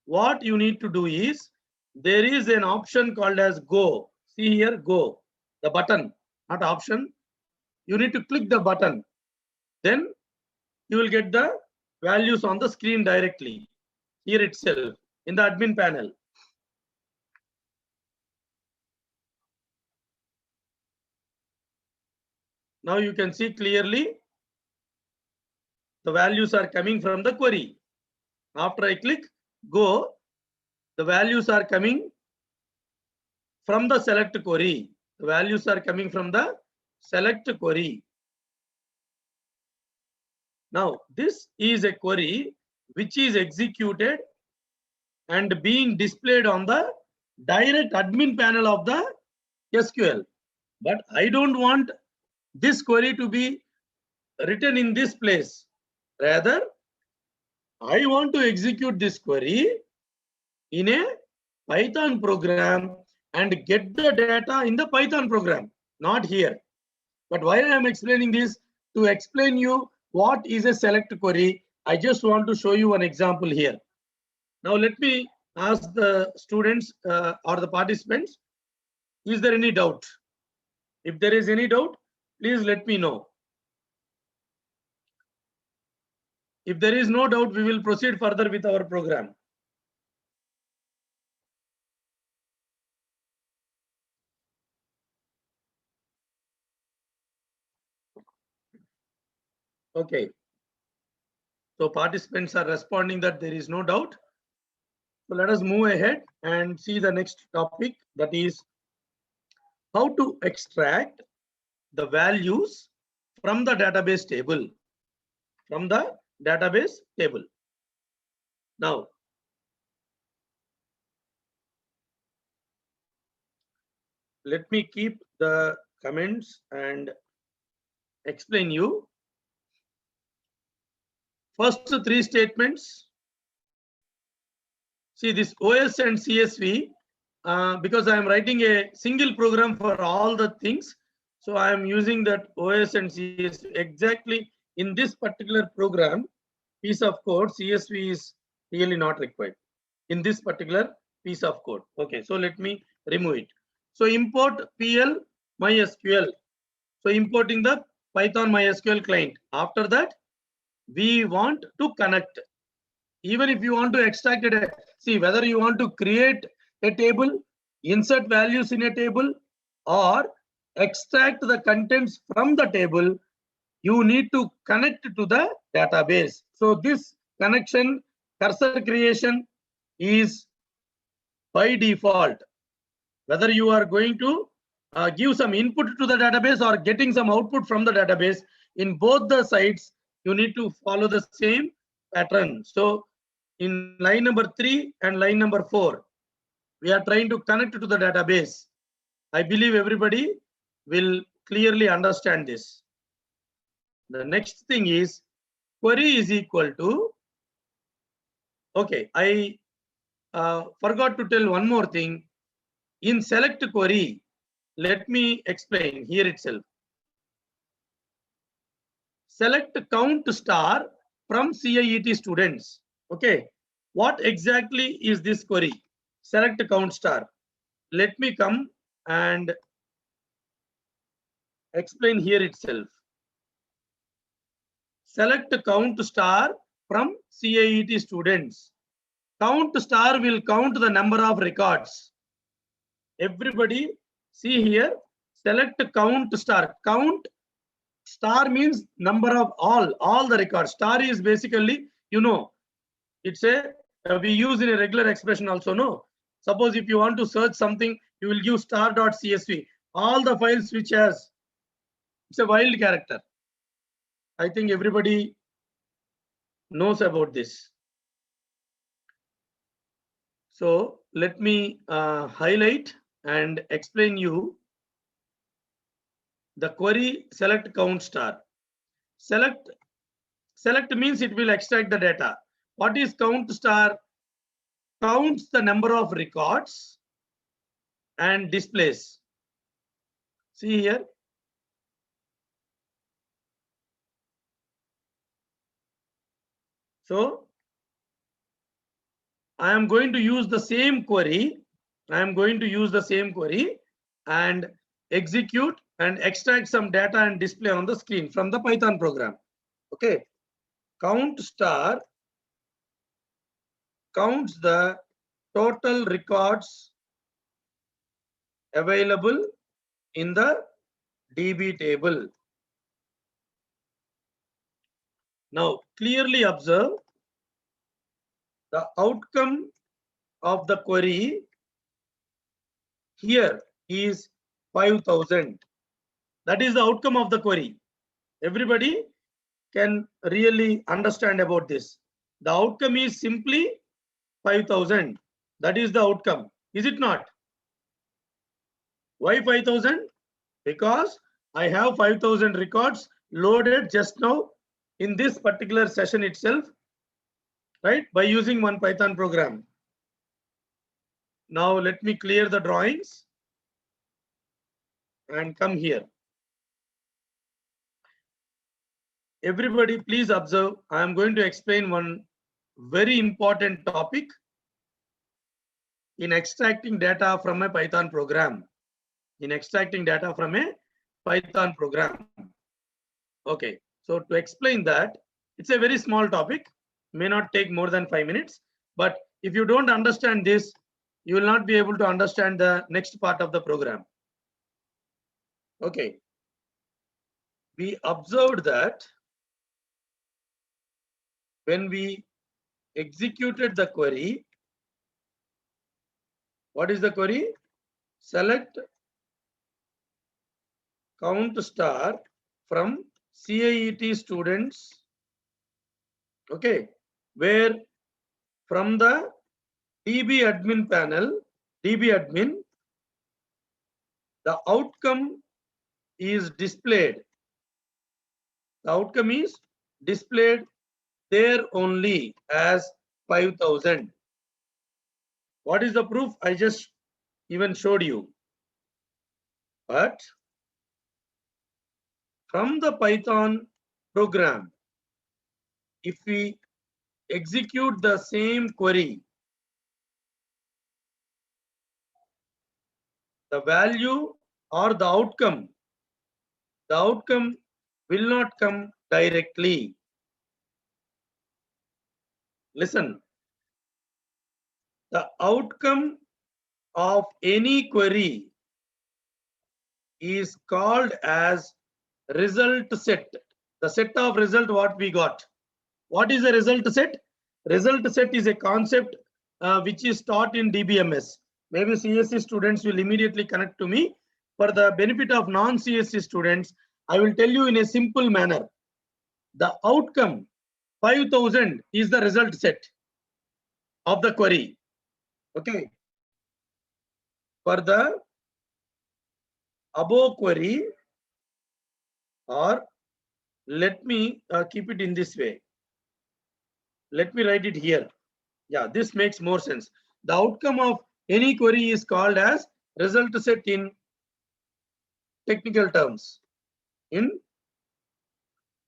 what you need to do is, there is an option called as go. See here, go, the button, not option. You need to click the button. Then you will get the values on the screen directly, here itself, in the admin panel. Now you can see clearly the values are coming from the query. After I click go, the values are coming from the select query. The values are coming from the select query. Now this is a query which is executed and being displayed on the direct admin panel of the SQL. But I don't want this query to be written in this place. Rather, I want to execute this query in a Python program and get the data in the Python program, not here. But why I am explaining this? To explain you what is a select query, I just want to show you an example here. Now let me ask the students or the participants, is there any doubt? If there is any doubt, please let me know. If there is no doubt, we will proceed further with our program. Okay. So participants are responding that there is no doubt. So let us move ahead and see the next topic, that is how to extract the values from the database table. Now, let me keep the comments and explain you. First three statements. See this OS and CSV, because I am writing a single program for all the things. So I am using that OS and CSV exactly in this particular program piece of code. CSV is really not required in this particular piece of code. Okay, so let me remove it. So import PL MySQL. So importing the Python MySQL client. After that, we want to connect. Even if you want to extract it, see whether you want to create a table, insert values in a table, or extract the contents from the table, you need to connect to the database. So this connection, cursor creation is by default. Whether you are going to give some input to the database or getting some output from the database, in both the sides, you need to follow the same pattern. So in line number 3 and line number 4, we are trying to connect to the database. I believe everybody will clearly understand this. The next thing is query is equal to, okay, I forgot to tell one more thing. In select query, let me explain here itself. Select count star from CIET students. Okay, what exactly is this query? Select count star. Let me come and explain here itself. Select count star from CIET students. Count star will count the number of records. Everybody see here, select count star. Count star means number of all the records. Star is basically, you know, it's a, we use in a regular expression also, no? Suppose if you want to search something, you will give star.csv. All the files which has, it's a wild character. I think everybody knows about this. So let me highlight and explain you the query select count star. Select means it will extract the data. What is count star? Counts the number of records and displays. See here. So I am going to use the same query. I am going to use the same query and execute and extract some data and display on the screen from the Python program. Okay. Count star counts the total records available in the DB table. Now clearly observe the outcome of the query here is 5,000. That is the outcome of the query. Everybody can really understand about this. The outcome is simply 5,000. That is the outcome. Is it not? Why 5,000? Because I have 5,000 records loaded just now in this particular session itself, right? By using one Python program. Now let me clear the drawings and come here. Everybody please observe. I am going to explain one very important topic in extracting data from a Python program. In extracting data from a Python program. Okay, so to explain that, it's a very small topic, may not take more than 5 minutes, but if you don't understand this, you will not be able to understand the next part of the program. Okay, we observed that when we executed the query, what is the query? Select count star from CIET students, okay, where from the DB admin panel, DB admin, the outcome is displayed. The outcome is displayed there only as 5,000. What is the proof? I just even showed you. But from the Python program, if we execute the same query, the value or the outcome will not come directly. Listen, the outcome of any query is called as result set. The set of result what we got. What is a result set? Result set is a concept which is taught in DBMS. Maybe CSC students will immediately connect to me. For the benefit of non-CSC students, I will tell you in a simple manner. The outcome 5,000 is the result set of the query. Okay. For the above query, or let me keep it in this way. Let me write it here. Yeah, this makes more sense. The outcome of any query is called as result set in technical terms. In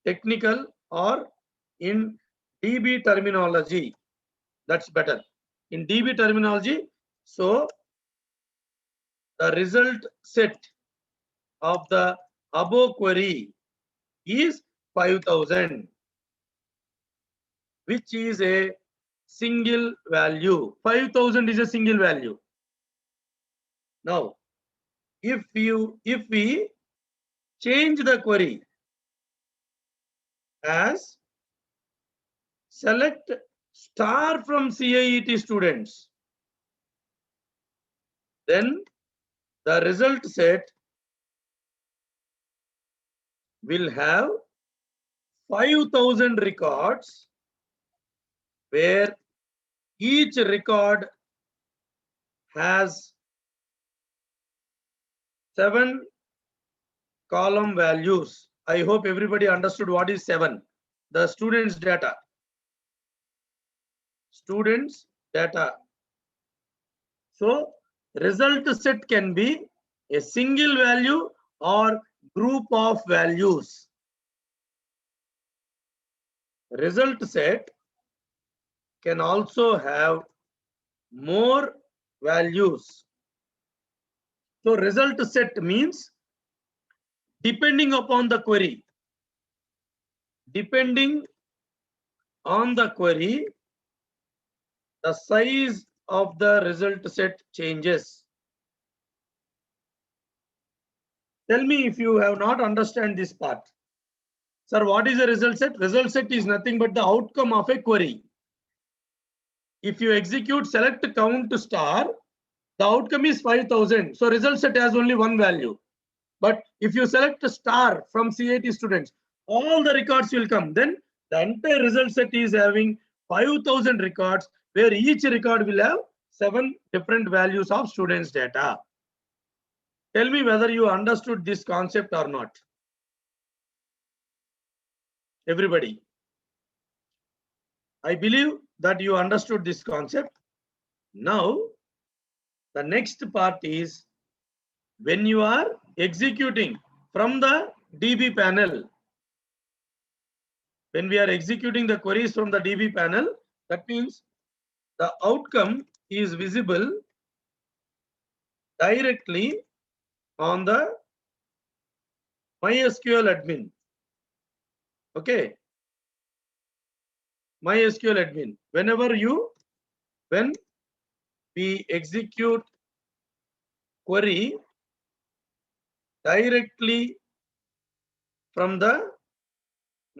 technical or in DB terminology, that's better. In DB terminology, so the result set of the above query is 5,000, which is a single value. 5,000 is a single value. Now, if we change the query as select star from CIET students, then the result set will have 5,000 records, where each record has 7 column values. I hope everybody understood what is 7. The students' data. Students' data. So, result set can be a single value or group of values. Result set can also have more values. So result set means depending upon the query. Depending on the query, the size of the result set changes. Tell me if you have not understand this part. Sir, what is a result set? Result set is nothing but the outcome of a query. If you execute select count star, the outcome is 5,000. So result set has only one value. But if you select a star from CIT students, all the records will come. Then the entire result set is having 5,000 records, where each record will have 7 different values of students' data. Tell me whether you understood this concept or not. Everybody. I believe that you understood this concept. Now, the next part is when you are executing from the DB panel. When we are executing the queries from the DB panel, that means the outcome is visible directly on the MySQL admin. Okay. MySQL admin. When we execute query directly from the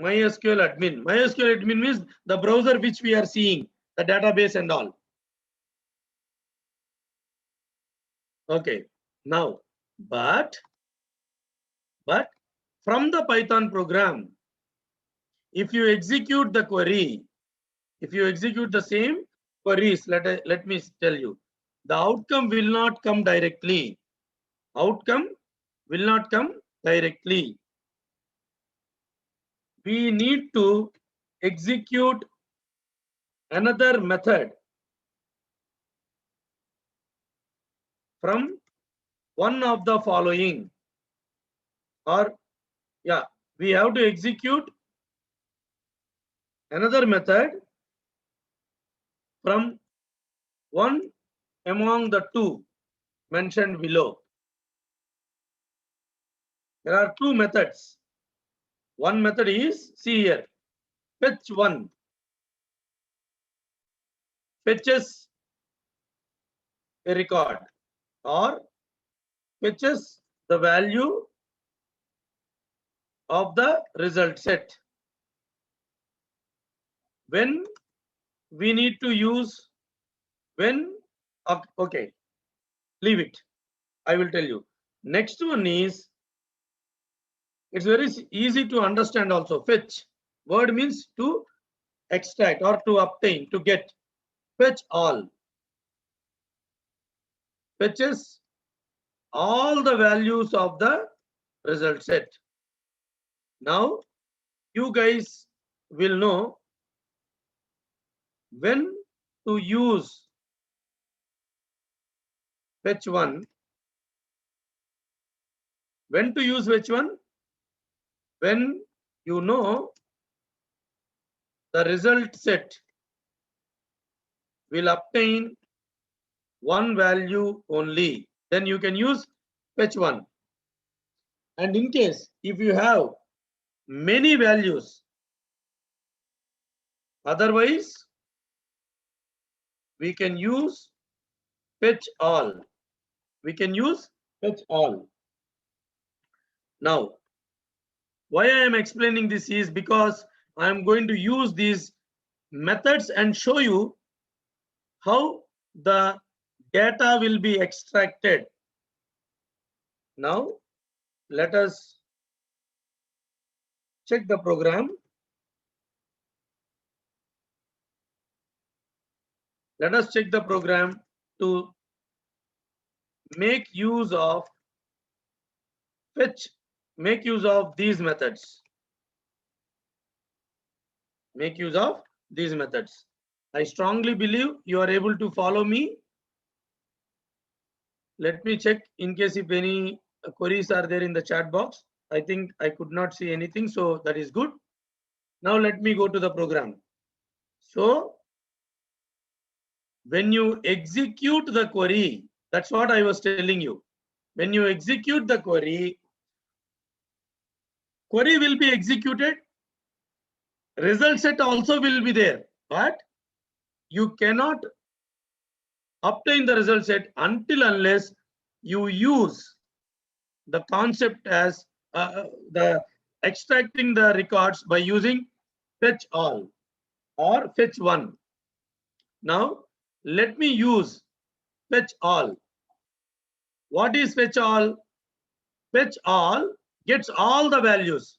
MySQL admin. MySQL admin means the browser which we are seeing, the database and all. Okay. Now, but from the Python program, if you execute the query, if you execute the same queries, let me tell you, the outcome will not come directly. Outcome will not come directly. We need to execute another method from one of the following, or yeah, we have to execute another method from one among the two mentioned below. There are two methods. One method is, see here, fetch one fetches a record or fetches the value of the result set. When we need to use, when, okay, leave it. I will tell you. Next one is, it's very easy to understand also. Fetch word means to extract or to obtain, to get. Fetch all fetches all the values of the result set. Now you guys will know when to use fetch one. When to use fetch one? When you know the result set will obtain one value only, then you can use fetch one. And in case if you have many values, otherwise we can use fetch all. We can use fetch all. Now, why I am explaining this is because I am going to use these methods and show you how the data will be extracted. Now, let us check the program. Let us check the program to make use of fetch, make use of these methods. Make use of these methods. I strongly believe you are able to follow me. Let me check in case if any queries are there in the chat box. I think I could not see anything, so that is good. Now let me go to the program. So when you execute the query, that's what I was telling you. When you execute the query will be executed. Result set also will be there, but you cannot obtain the result set until unless you use the concept as the extracting the records by using fetch all or fetch one. Now let me use fetch all. What is fetch all? Fetch all gets all the values.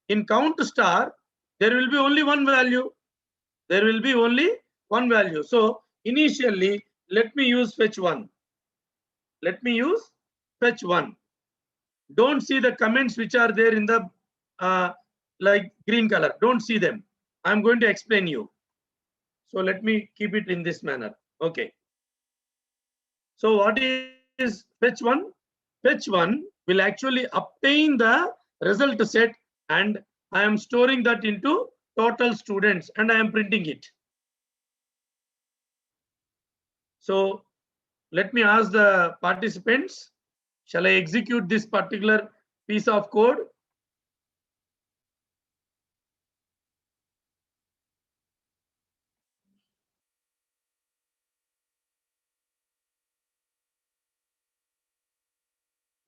In count star, there will be only one value. There will be only one value. So initially, let me use fetch one. Let me use fetch one. Don't see the comments which are there in the like green color. Don't see them. I'm going to explain you. So let me keep it in this manner. Okay. So what is fetch one? Fetch one will actually obtain the result set, and I am storing that into total students and I am printing it. So let me ask the participants, shall I execute this particular piece of code?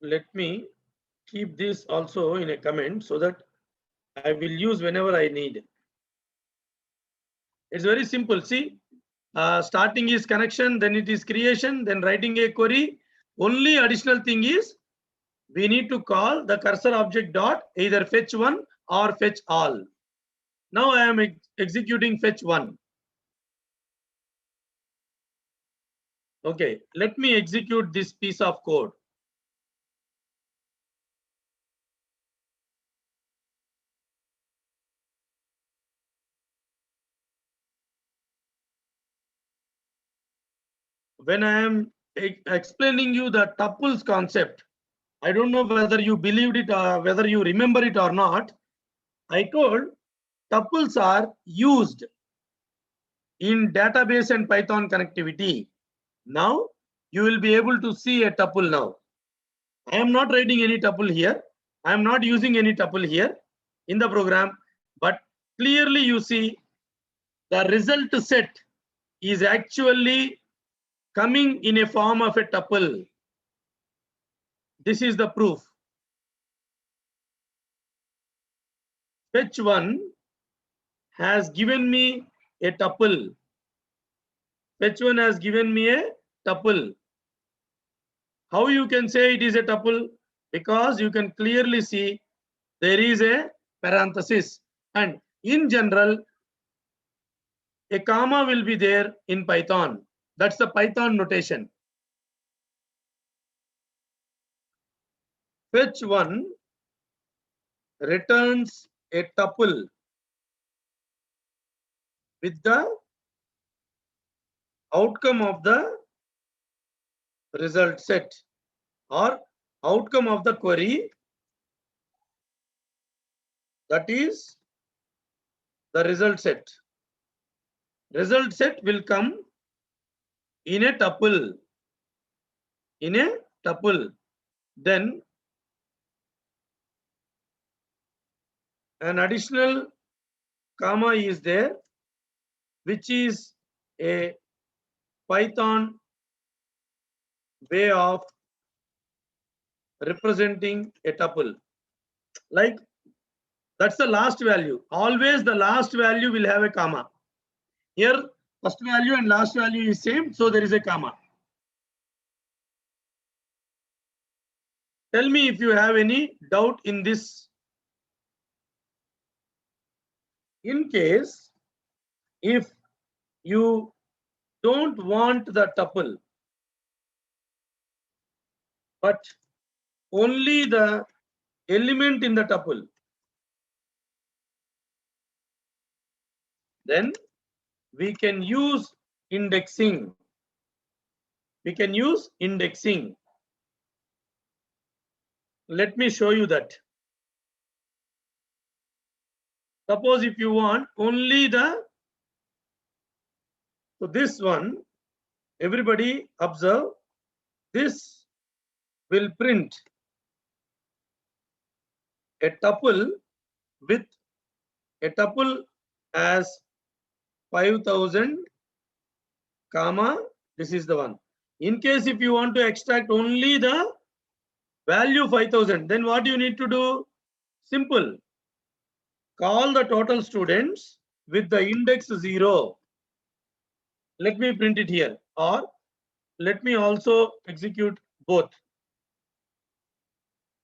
Let me keep this also in a comment so that I will use whenever I need. It's very simple. See, starting is connection, then it is creation, then writing a query. Only additional thing is we need to call the cursor object dot either fetch one or fetch all. Now I am executing fetch one. Okay, let me execute this piece of code. When I am explaining you the tuples concept, I don't know whether you believed it or whether you remember it or not. I told tuples are used in database and Python connectivity. Now you will be able to see a tuple now. I am not writing any tuple here. I am not using any tuple here in the program, but clearly you see the result set is actually coming in a form of a tuple. This is the proof. Fetch1 has given me a tuple. Fetch1 has given me a tuple. How you can say it is a tuple? Because you can clearly see there is a parenthesis, and in general a comma will be there in Python. That's the Python notation. Fetch1 returns a tuple with the outcome of the result set or outcome of the query, that is the result set. Result set will come in a tuple. In a tuple. Then an additional comma is there, which is a Python way of representing a tuple. Like that's the last value. Always the last value will have a comma. Here first value and last value is same, so there is a comma. Tell me if you have any doubt in this. In case if you don't want the tuple, but only the element in the tuple, then we can use indexing. We can use indexing. Let me show you that. Suppose if you want only the, so this one, everybody observe, this will print a tuple with a tuple as 5,000 comma, this is the one. In case if you want to extract only the value 5,000, then what you need to do? Simple. Call the total students with the index 0. Let me print it here, or let me also execute both.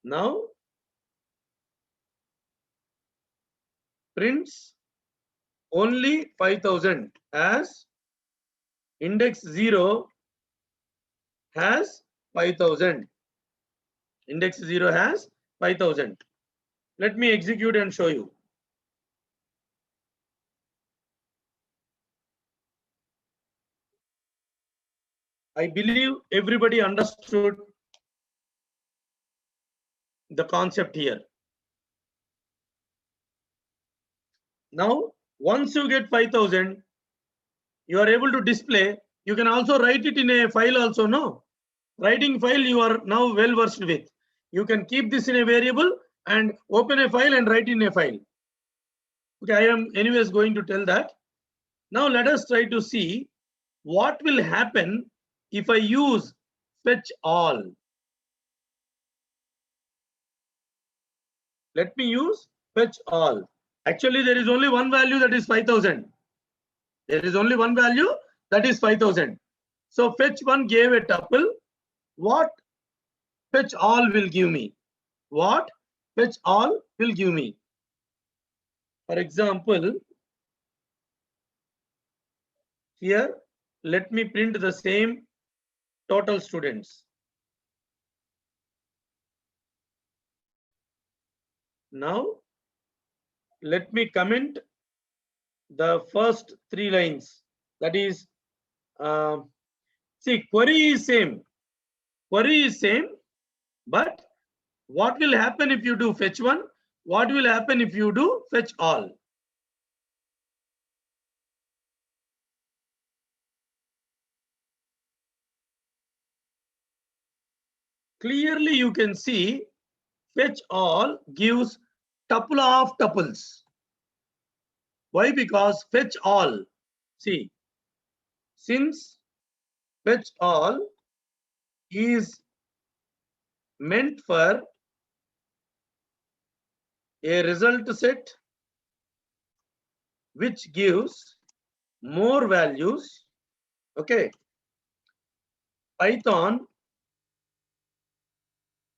Now prints only 5,000 as index 0 has 5,000. Index 0 has 5,000. Let me execute and show you. I believe everybody understood the concept here. Now, once you get 5,000, you are able to display. You can also write it in a file also, no? Writing file you are now well versed with. You can keep this in a variable and open a file and write in a file. Okay, I am anyways going to tell that. Now let us try to see what will happen if I use fetch all. Let me use fetch all. Actually, there is only one value, that is 5,000. There is only one value, that is 5,000. So fetch1 gave a tuple. What fetch all will give me? What fetch all will give me? For example, here let me print the same total students. Now, let me comment the first 3 lines. That is, see, query is same. Query is same, but what will happen if you do fetch one? What will happen if you do fetch all? Clearly, you can see fetch all gives tuple of tuples. Why? Because fetch all, see, since fetch all is meant for a result set which gives more values. Okay, Python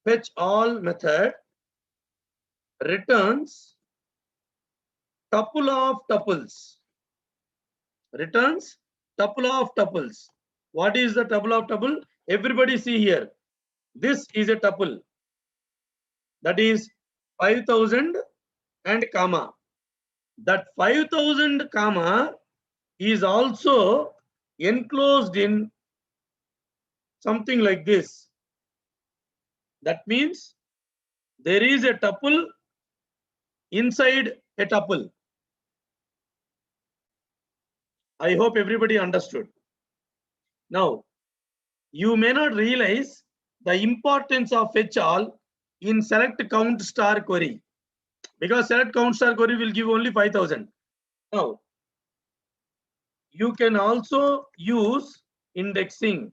fetch all method returns tuple of tuples. Returns tuple of tuples. What is the tuple of tuple? Everybody see here. This is a tuple. That is 5000 and comma. That 5000 comma is also enclosed in something like this. That means there is a tuple inside a tuple. I hope everybody understood. Now, you may not realize the importance of fetch all in select count star query, because select count star query will give only 5000. Now, you can also use indexing.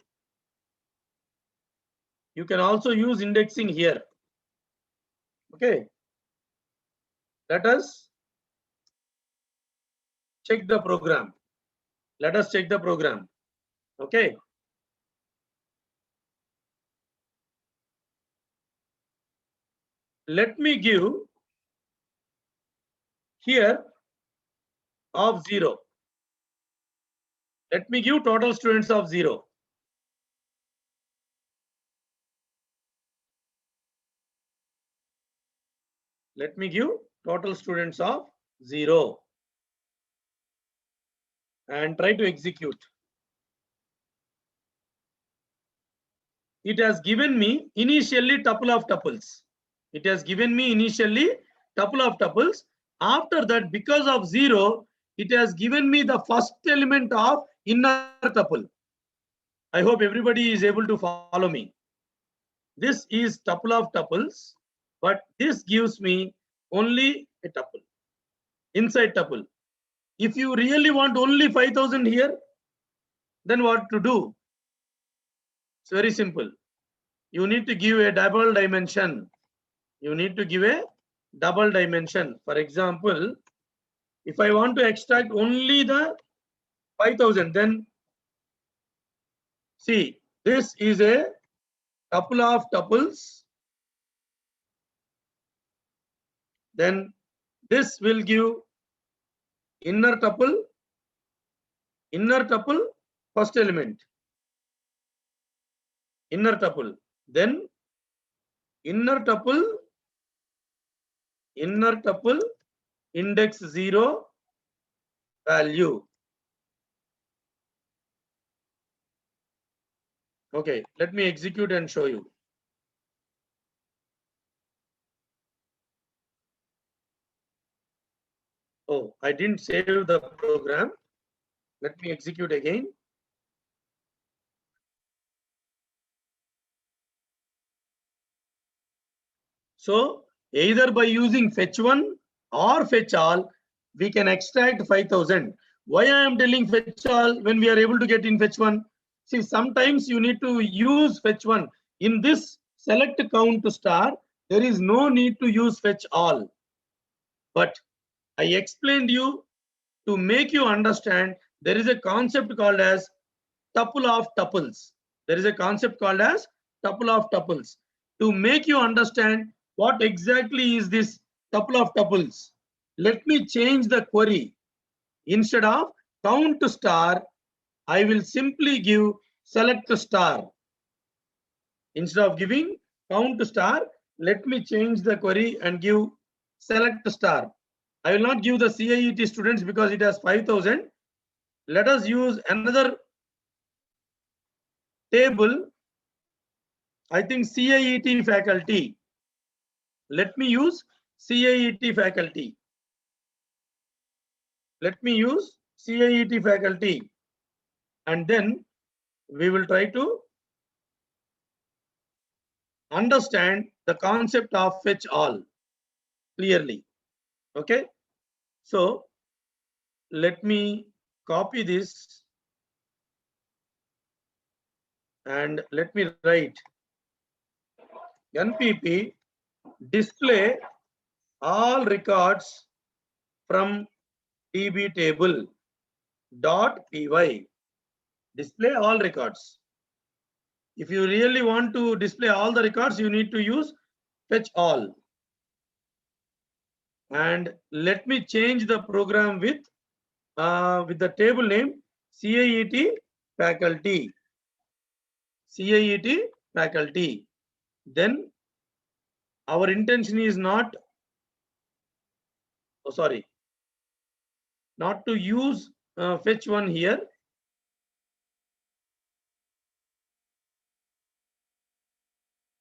You can also use indexing here. Okay. Let us check the program. Let us check the program. Okay. Let me give here of 0. Let me give total students of 0. Let me give total students of 0 and try to execute. It has given me initially tuple of tuples. It has given me initially tuple of tuples. After that, because of 0, it has given me the first element of inner tuple. I hope everybody is able to follow me. This is tuple of tuples, but this gives me only a tuple, inside tuple. If you really want only 5000 here, then what to do? It's very simple. You need to give a double dimension. You need to give a double dimension. For example, if I want to extract only the 5000, then see, this is a tuple of tuples. Then this will give inner tuple, first element, inner tuple, then inner tuple, index 0 value. Okay, let me execute and show you. Oh, I didn't save the program. Let me execute again. So either by using fetch one or fetch all, we can extract 5000. Why I am telling fetch all when we are able to get in fetch one? See, sometimes you need to use fetch one. In this select count star, there is no need to use fetch all. But I explained you to make you understand there is a concept called as tuple of tuples. There is a concept called as tuple of tuples. To make you understand what exactly is this tuple of tuples, let me change the query. Instead of count star, I will simply give select star. Instead of giving count star, let me change the query and give select star. I will not give the CIET students because it has 5,000. Let us use another table. I think CIET faculty. Let me use CIET faculty. Let me use CIET faculty. And then we will try to understand the concept of fetch all clearly. Okay. So let me copy this and let me write NPP display all records from DB table dot py. Display all records. If you really want to display all the records, you need to use fetch all. And let me change the program with the table name CIET faculty. CIET faculty. Then our intention is not, not to use fetch one here.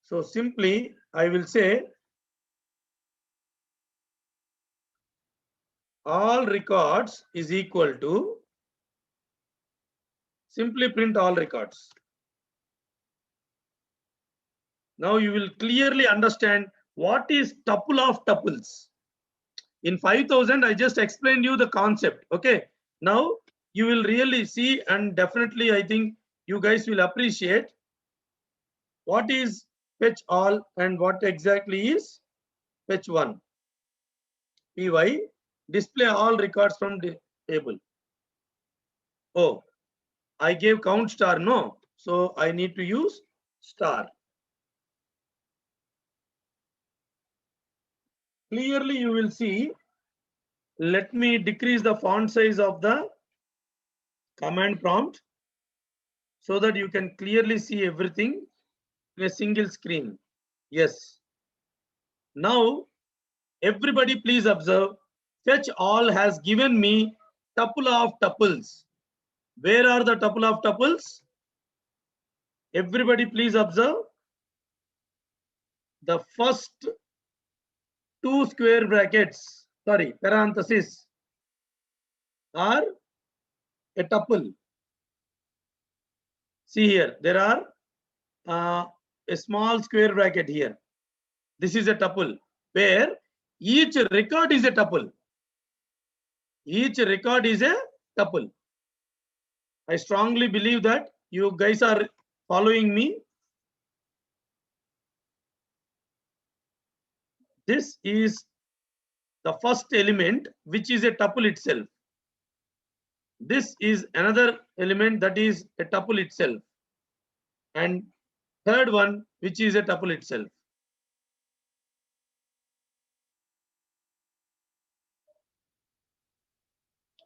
So simply I will say all records is equal to, simply print all records. Now you will clearly understand what is tuple of tuples. In 5,000, I just explained you the concept. Okay. Now you will really see, and definitely I think you guys will appreciate what is fetch all and what exactly is fetch one. Py display all records from the table. Oh, I gave count star, no. So I need to use star. Clearly you will see. Let me decrease the font size of the command prompt so that you can clearly see everything in a single screen. Yes. Now everybody please observe, fetch all has given me tuple of tuples. Where are the tuple of tuples? Everybody please observe. The first two square brackets, parentheses, are a tuple. See here, there are a small square bracket here. This is a tuple where each record is a tuple. Each record is a tuple. I strongly believe that you guys are following me. This is the first element, which is a tuple itself. This is another element that is a tuple itself. And third one, which is a tuple itself.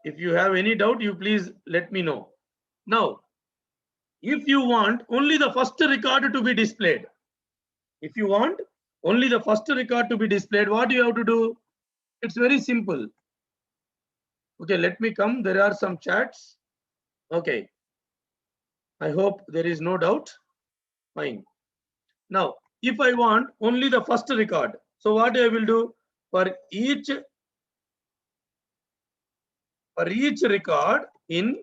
If you have any doubt, you please let me know. Now, if you want only the first record to be displayed, if you want only the first record to be displayed, what do you have to do? It's very simple. Okay, let me come. There are some chats. Okay. I hope there is no doubt. Fine. Now, if I want only the first record, so what I will do for each record in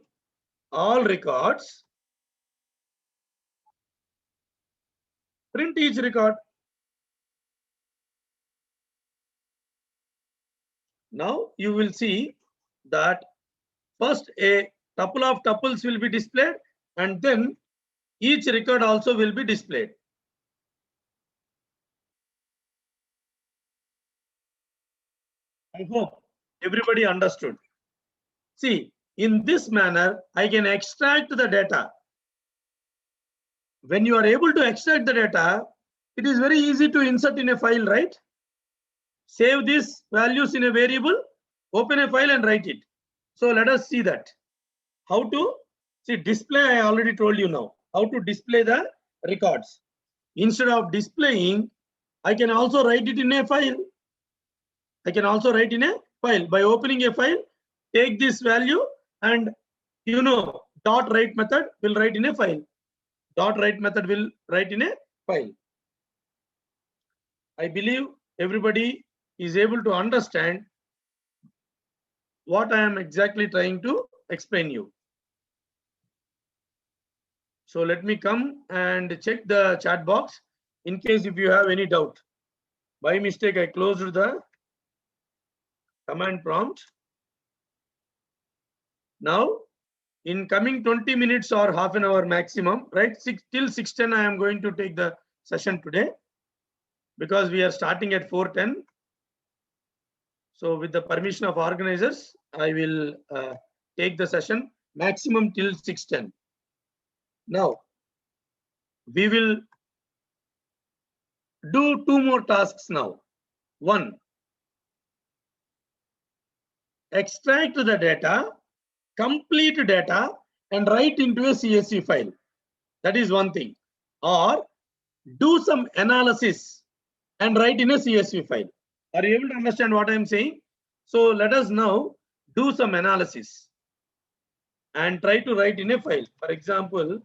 all records, print each record. Now you will see that first a tuple of tuples will be displayed, and then each record also will be displayed. I hope everybody understood. See, in this manner, I can extract the data. When you are able to extract the data, it is very easy to insert in a file, right? Save these values in a variable, open a file and write it. So let us see that. How to see display, I already told you now. How to display the records. instead of displaying, I can also write it in a file. I can also write in a file. By opening a file, take this value and dot write method will write in a file. Dot write method will write in a file. I believe everybody is able to understand what I am exactly trying to explain you. So let me come and check the chat box in case if you have any doubt. By mistake, I closed the command prompt. Now, in coming 20 minutes or half an hour maximum, right? Till 6:10, I am going to take the session today because we are starting at 4:10. So with the permission of organizers, I will take the session maximum till 6:10. Now, we will do 2 more tasks now. 1, extract the data, complete data, and write into a CSV file. That is one thing. Or do some analysis and write in a CSV file. Are you able to understand what I am saying? So let us now do some analysis and try to write in a file. For example,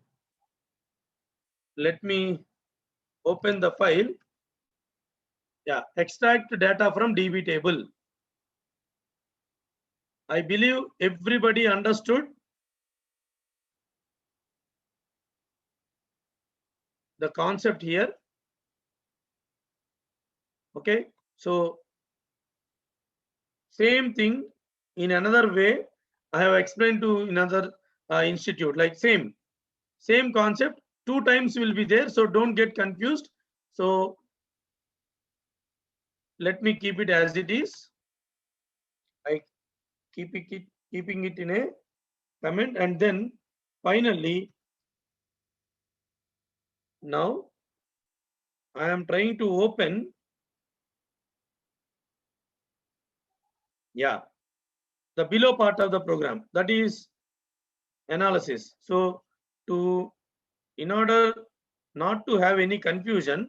let me open the file. Yeah, extract data from DB table. I believe everybody understood the concept here. Okay, so same thing in another way I have explained to another institute, like same concept 2 times will be there, so don't get confused. So let me keep it as it is. I keeping it in a comment, and then finally now I am trying to open the below part of the program, that is analysis. So in order not to have any confusion,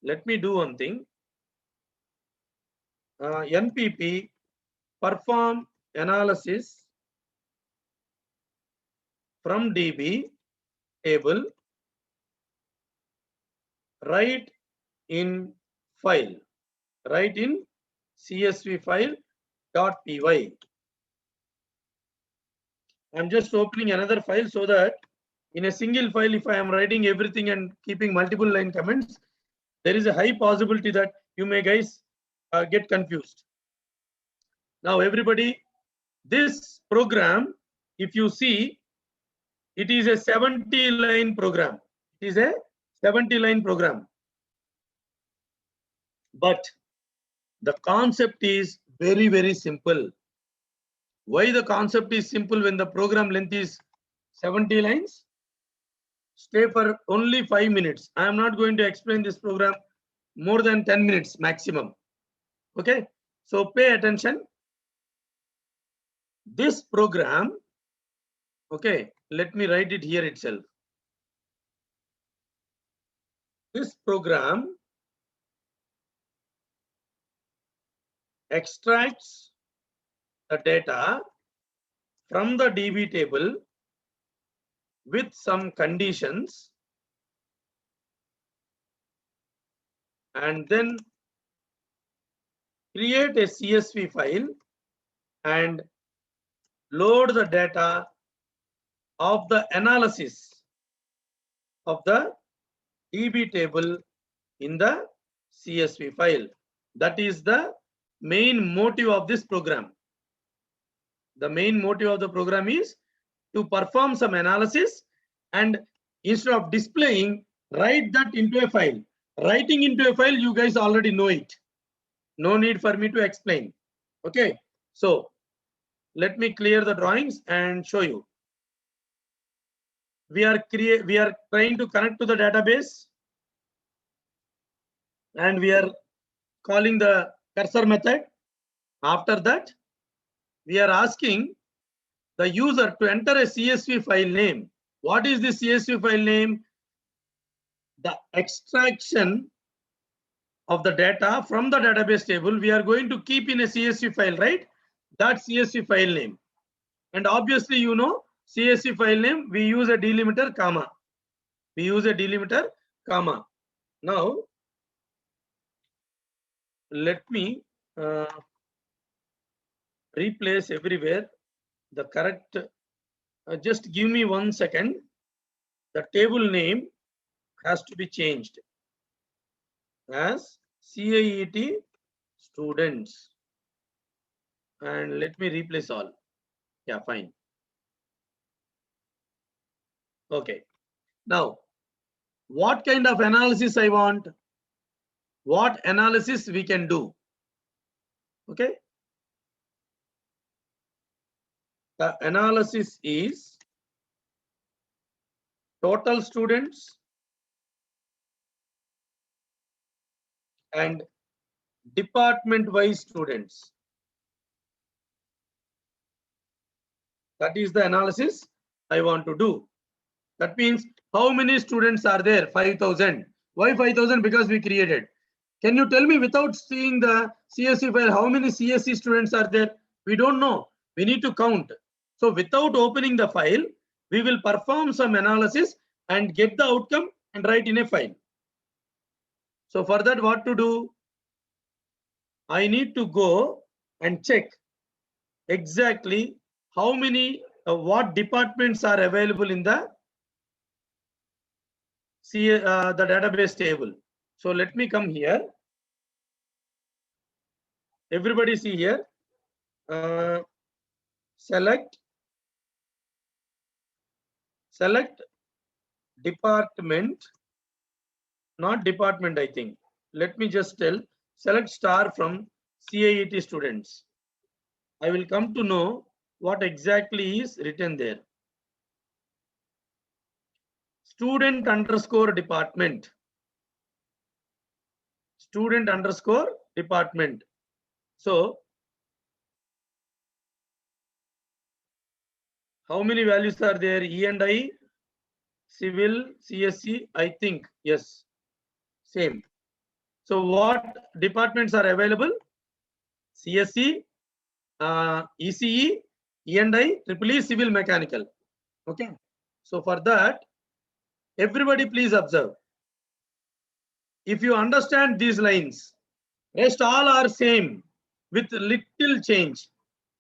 let me do one thing. NPP perform analysis from DB table, write in file, write in CSV file .py. I'm just opening another file so that in a single file, if I am writing everything and keeping multiple line comments, there is a high possibility that you may guys get confused. Now everybody, this program, if you see, it is a 70-line program. It is a 70-line program. But the concept is very, very simple. Why the concept is simple when the program length is 70 lines? Stay for only 5 minutes. I am not going to explain this program more than 10 minutes maximum. Okay, so pay attention. This program, okay, let me write it here itself. This program extracts the data from the DB table with some conditions and then create a CSV file and load the data of the analysis of the DB table in the CSV file. That is the main motive of this program. The main motive of the program is to perform some analysis and instead of displaying, write that into a file. Writing into a file, you guys already know it. No need for me to explain. Okay, so let me clear the drawings and show you. We are trying to connect to the database and we are calling the cursor method. After that, we are asking the user to enter a CSV file name What is the CSV file name? The extraction of the data from the database table we are going to keep in a CSV file, right? That CSV file name. And obviously, you know, CSV file name, we use a delimiter, comma. We use a delimiter, comma. Now, let me replace everywhere the correct. Just give me 1 second. The table name has to be changed as CIET students. And let me replace all. Yeah, fine. Okay. Now, what kind of analysis I want? What analysis we can do? Okay. The analysis is total students and department-wise students. That is the analysis I want to do. That means how many students are there? 5,000. Why 5,000? Because we created. Can you tell me without seeing the CSV file, how many CSC students are there? We don't know. We need to count. So without opening the file, we will perform some analysis and get the outcome and write in a file. So for that, what to do? I need to go and check exactly how many, what departments are available in the the database table. So let me come here. Everybody see here. Select department, not department, I think. Let me just tell, select star from CIET students. I will come to know what exactly is written there. Student underscore department. Student underscore department. So, how many values are there? E&I, civil, CSC, I think, yes, same. So what departments are available? CSC, ECE, E&I, EEE, civil mechanical. Okay. So for that, everybody please observe. If you understand these lines, rest all are same with little change.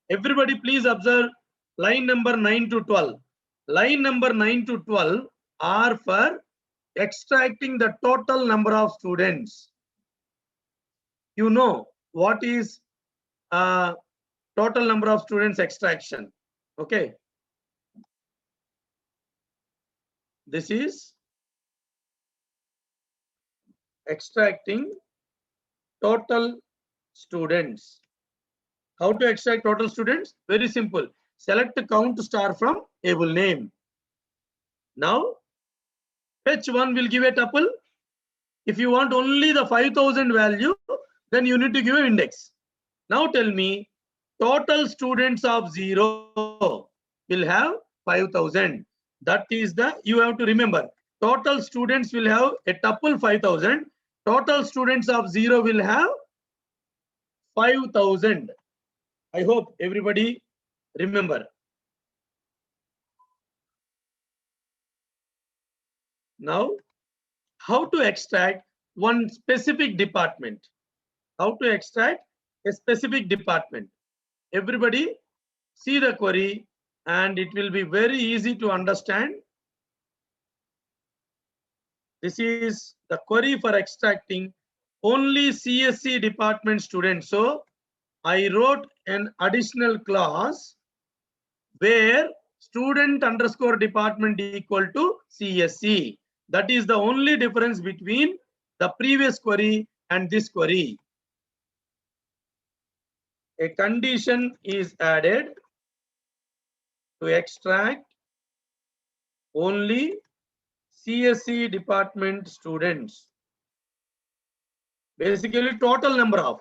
Everybody please observe line number 9 to 12. Line number 9 to 12 are for extracting the total number of students. You know what is total number of students extraction. Okay. This is extracting total students. How to extract total students? Very simple. Select the count star from table name. Now, fetch one will give a tuple. If you want only the 5,000 value, then you need to give an index. Now tell me, total students of 0 will have 5,000. That is the, you have to remember, total students will have a tuple 5,000. Total students of 0 will have 5,000. I hope everybody remember. Now, how to extract one specific department? How to extract a specific department? Everybody see the query and it will be very easy to understand. This is the query for extracting only CSC department students. So I wrote an additional clause where student underscore department equal to CSC. That is the only difference between the previous query and this query. A condition is added to extract only CSC department students. Basically, total number of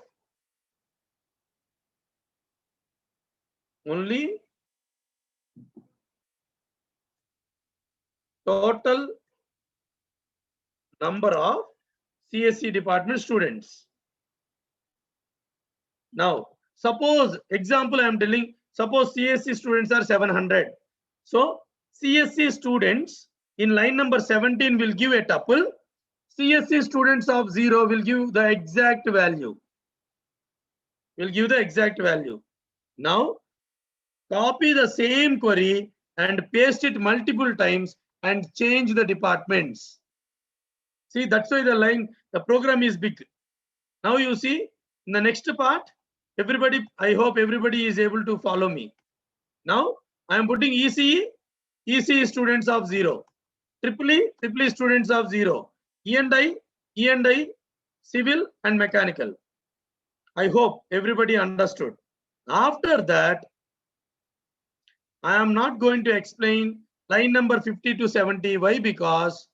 only total number of CSE department students. Now, suppose example I am telling, suppose CSE students are 700. So CSE students in line number 17 will give a tuple. CSE students of 0 will give the exact value. Now copy the same query and paste it multiple times and change the departments. See, that's why the program is big. Now you see in the next part, everybody, I hope everybody is able to follow me. Now I am putting ECE students of 0, EEE students of 0, E&I, civil and mechanical. I hope everybody understood. After that, I am not going to explain line number 50 to 70. Why? Because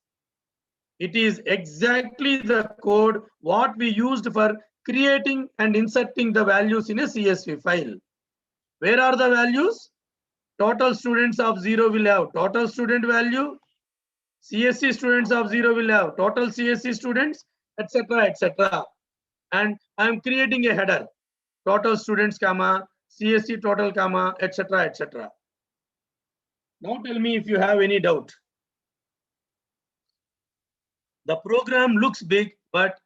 it is exactly the code what we used for creating and inserting the values in a CSV file. Where are the values? Total students of 0 will have total student value. CSE students of 0 will have total CSE students, etc., etc. And I am creating a header. Total students, comma, CSE total, comma, etc., etc. Now tell me if you have any doubt. The program looks big, but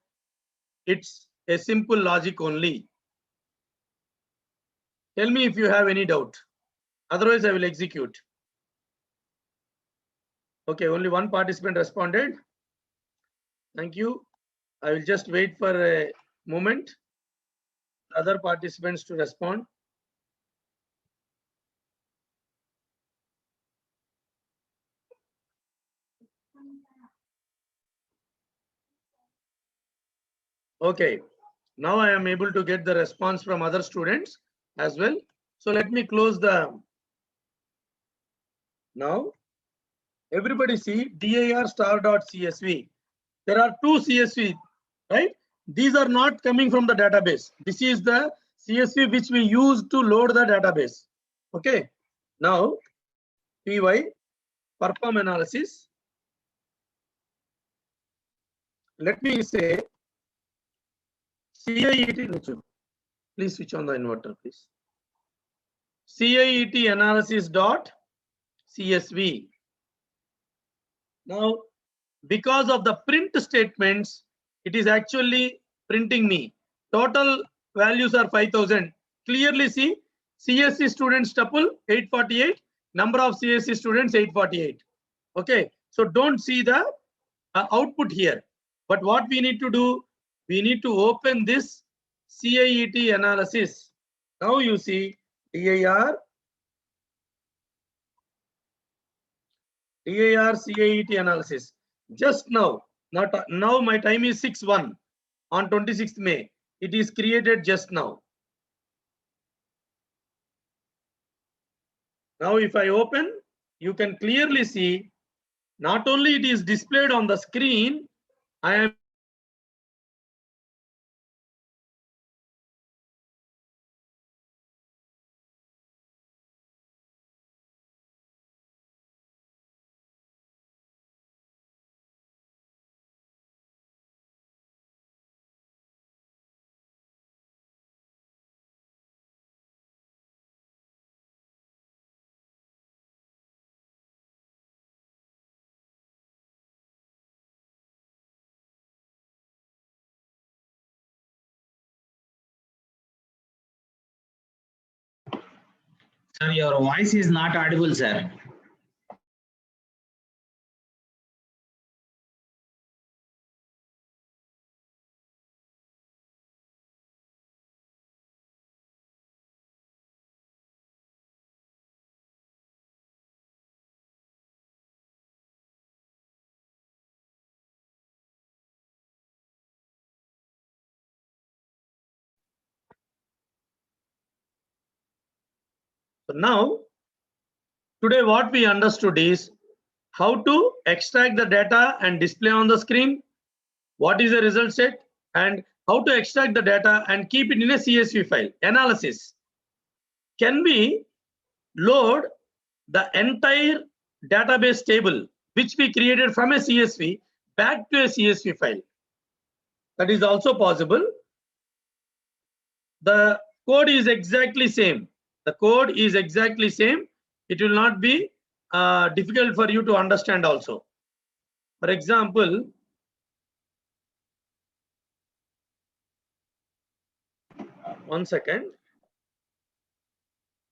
it's a simple logic only. Tell me if you have any doubt. Otherwise, I will execute. Okay, only one participant responded. Thank you. I will just wait for a moment. Other participants to respond. Okay, now I am able to get the response from other students as well. So let me close the. Now, everybody see dir star.csv. There are two CSV, right? These are not coming from the database. This is the CSV which we use to load the database. Okay. Now, py perform analysis. Let me say CIET. Please switch on the inverter, please. CIET analysis dot CSV. Now, because of the print statements, it is actually printing me. Total values are 5,000. Clearly see CSE students tuple 848, number of CSE students 848. Okay, so don't see the output here. But what we need to do, we need to open this CIET analysis. Now you see dir CIET analysis. Just now, now my time is 6:1 on 26th May. It is created just now. Now if I open, you can clearly see not only it is displayed on the screen, I am Sir, your voice is not audible, sir. So now, today what we understood is how to extract the data and display on the screen, what is the result set, and how to extract the data and keep it in a CSV file. Analysis. Can we load the entire database table which we created from a CSV back to a CSV file. That is also possible. The code is exactly same. The code is exactly same. It will not be difficult for you to understand also. For example, one second.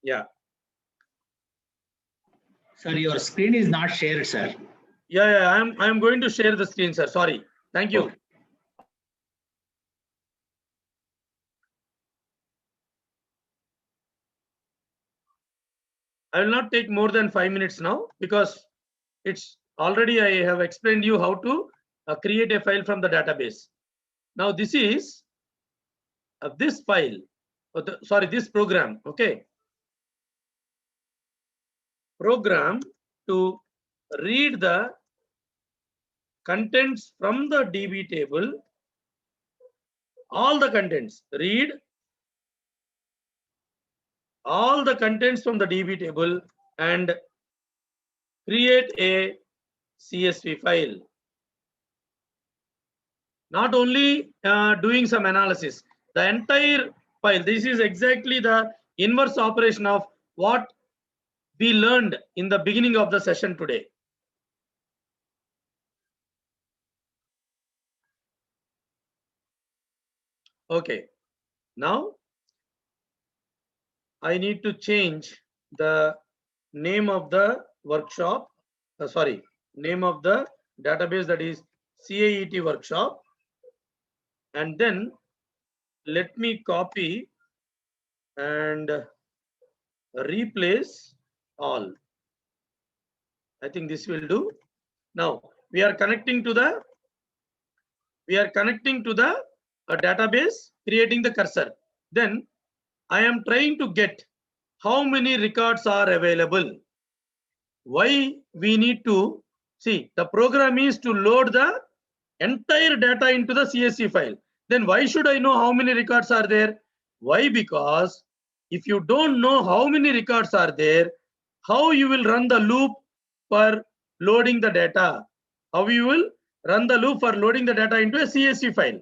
Yeah. Sir, your screen is not shared, sir. Yeah, I am going to share the screen, sir. Sorry. Thank you. Okay. I will not take more than 5 minutes now because it's already I have explained you how to create a file from the database. Now this is this file, sorry, this program. Okay. Program to read the contents from the DB table, all the contents, read all the contents from the DB table and create a CSV file. Not only doing some analysis, the entire file, this is exactly the inverse operation of what we learned in the beginning of the session today. Okay, now I need to change the name of the workshop, sorry, name of the database, that is CAET workshop, and then let me copy and replace all. I think this will do. Now we are connecting to the database, creating the cursor. Then I am trying to get how many records are available. Why we need to see, the program is to load the entire data into the CSV file. Then why should I know how many records are there? Why? Because if you don't know how many records are there, how you will run the loop for loading the data? How you will run the loop for loading the data into a CSV file?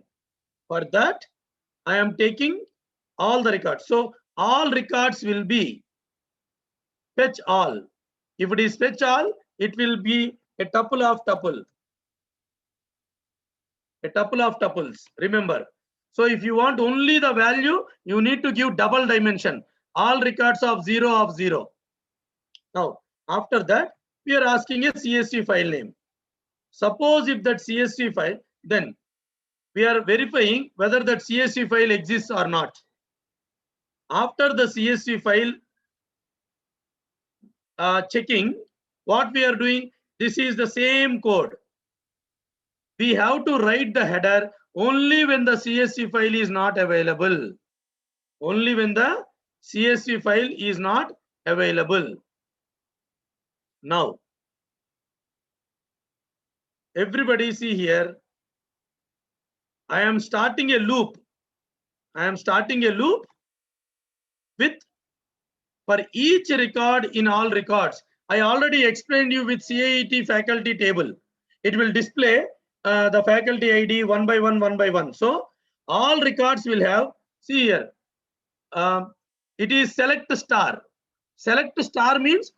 For that, I am taking all the records. So all records will be fetch all. If it is fetch all, it will be a tuple of tuple. A tuple of tuples. Remember. So if you want only the value, you need to give double dimension. All records of 0. Now, after that, we are asking a CSV file name. Suppose if that CSV file, then we are verifying whether that CSV file exists or not. After the CSV file checking, what we are doing, this is the same code. We have to write the header only when the CSV file is not available. Only when the CSV file is not available. Now, everybody see here, I am starting a loop. I am starting a loop with, for each record in all records. I already explained you with CAET faculty table. It will display the faculty ID one by one. So all records will have, see here, it is select star. Select star means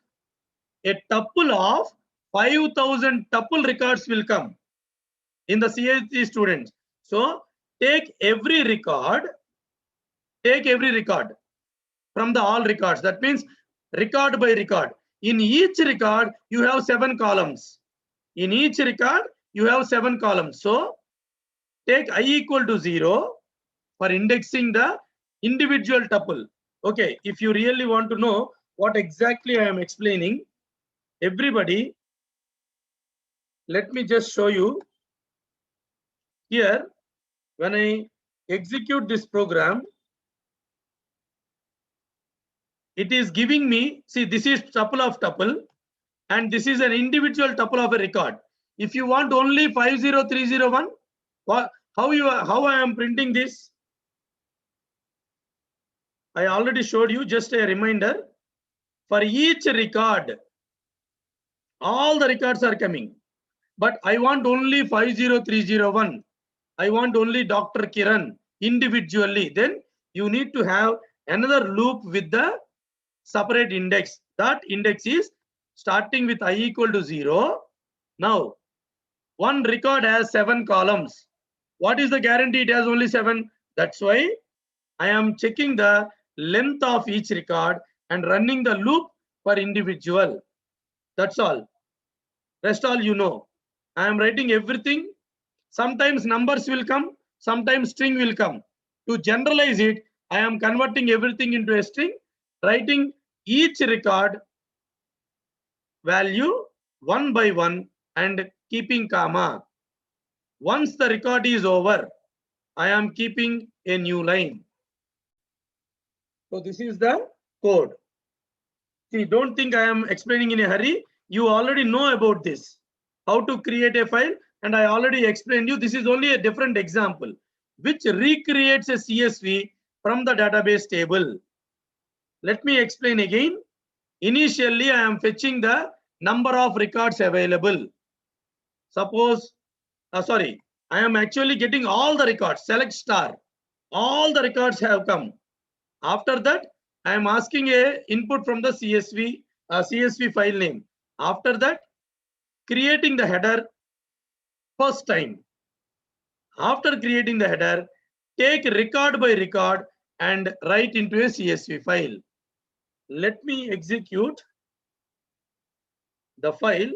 a tuple of 5,000 tuple records will come in the CAET students. So take every record from the all records. That means record by record. In each record, you have 7 columns. In each record, you have 7 columns. So take I equal to 0 for indexing the individual tuple. Okay, if you really want to know what exactly I am explaining, everybody, let me just show you here. When I execute this program, it is giving me, see, this is tuple of tuple, and this is an individual tuple of a record. If you want only 50301, how I am printing this? I already showed you, just a reminder. For each record, All the records are coming. But I want only 50301. I want only Dr. Kiran individually. Then you need to have another loop with the separate index. That index is starting with I equal to 0. Now, one record has 7 columns. What is the guarantee? It has only 7. That's why I am checking the length of each record and running the loop for individual. That's all. Rest all you know. I am writing everything. Sometimes numbers will come, sometimes string will come. To generalize it, I am converting everything into a string, writing each record value one by one and keeping comma. Once the record is over, I am keeping a new line. So this is the code. See, don't think I am explaining in a hurry. You already know about this, how to create a file, and I already explained you. This is only a different example, which recreates a CSV from the database table. Let me explain again. Initially, I am fetching the number of records available. Suppose, I am actually getting all the records, select star. All the records have come. After that, I am asking a input from the CSV file name. After that, creating the header first time. After creating the header, take record by record and write into a CSV file. Let me execute the file.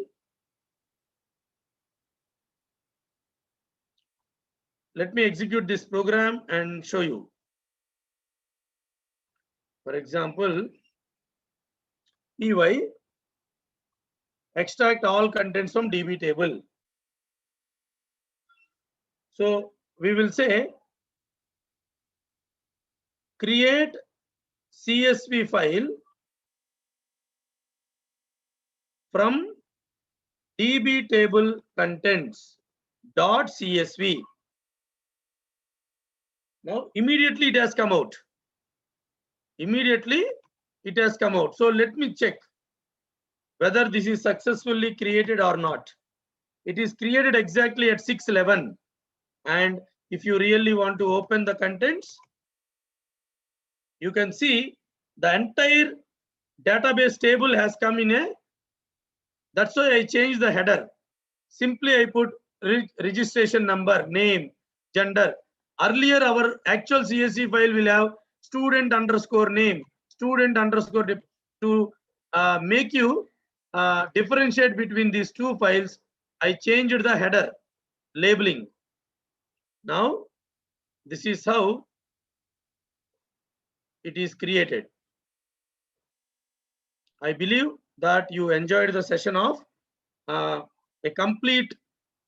Let me execute this program and show you. For example, py extract all contents from DB table. So we will say create CSV file from DB table contents .csv. Now immediately it has come out. Immediately it has come out. So let me check whether this is successfully created or not. It is created exactly at 6:11. And if you really want to open the contents, you can see the entire database table has come in a. That's why I changed the header. Simply I put registration number, name, gender. Earlier our actual CSV file will have student underscore name, student underscore to make you differentiate between these two files. I changed the header labeling. Now this is how it is created. I believe that you enjoyed the session of a complete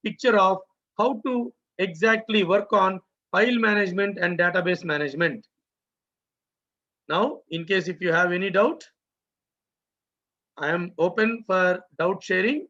picture of how to exactly work on file management and database management. Now, in case if you have any doubt, I am open for doubt sharing.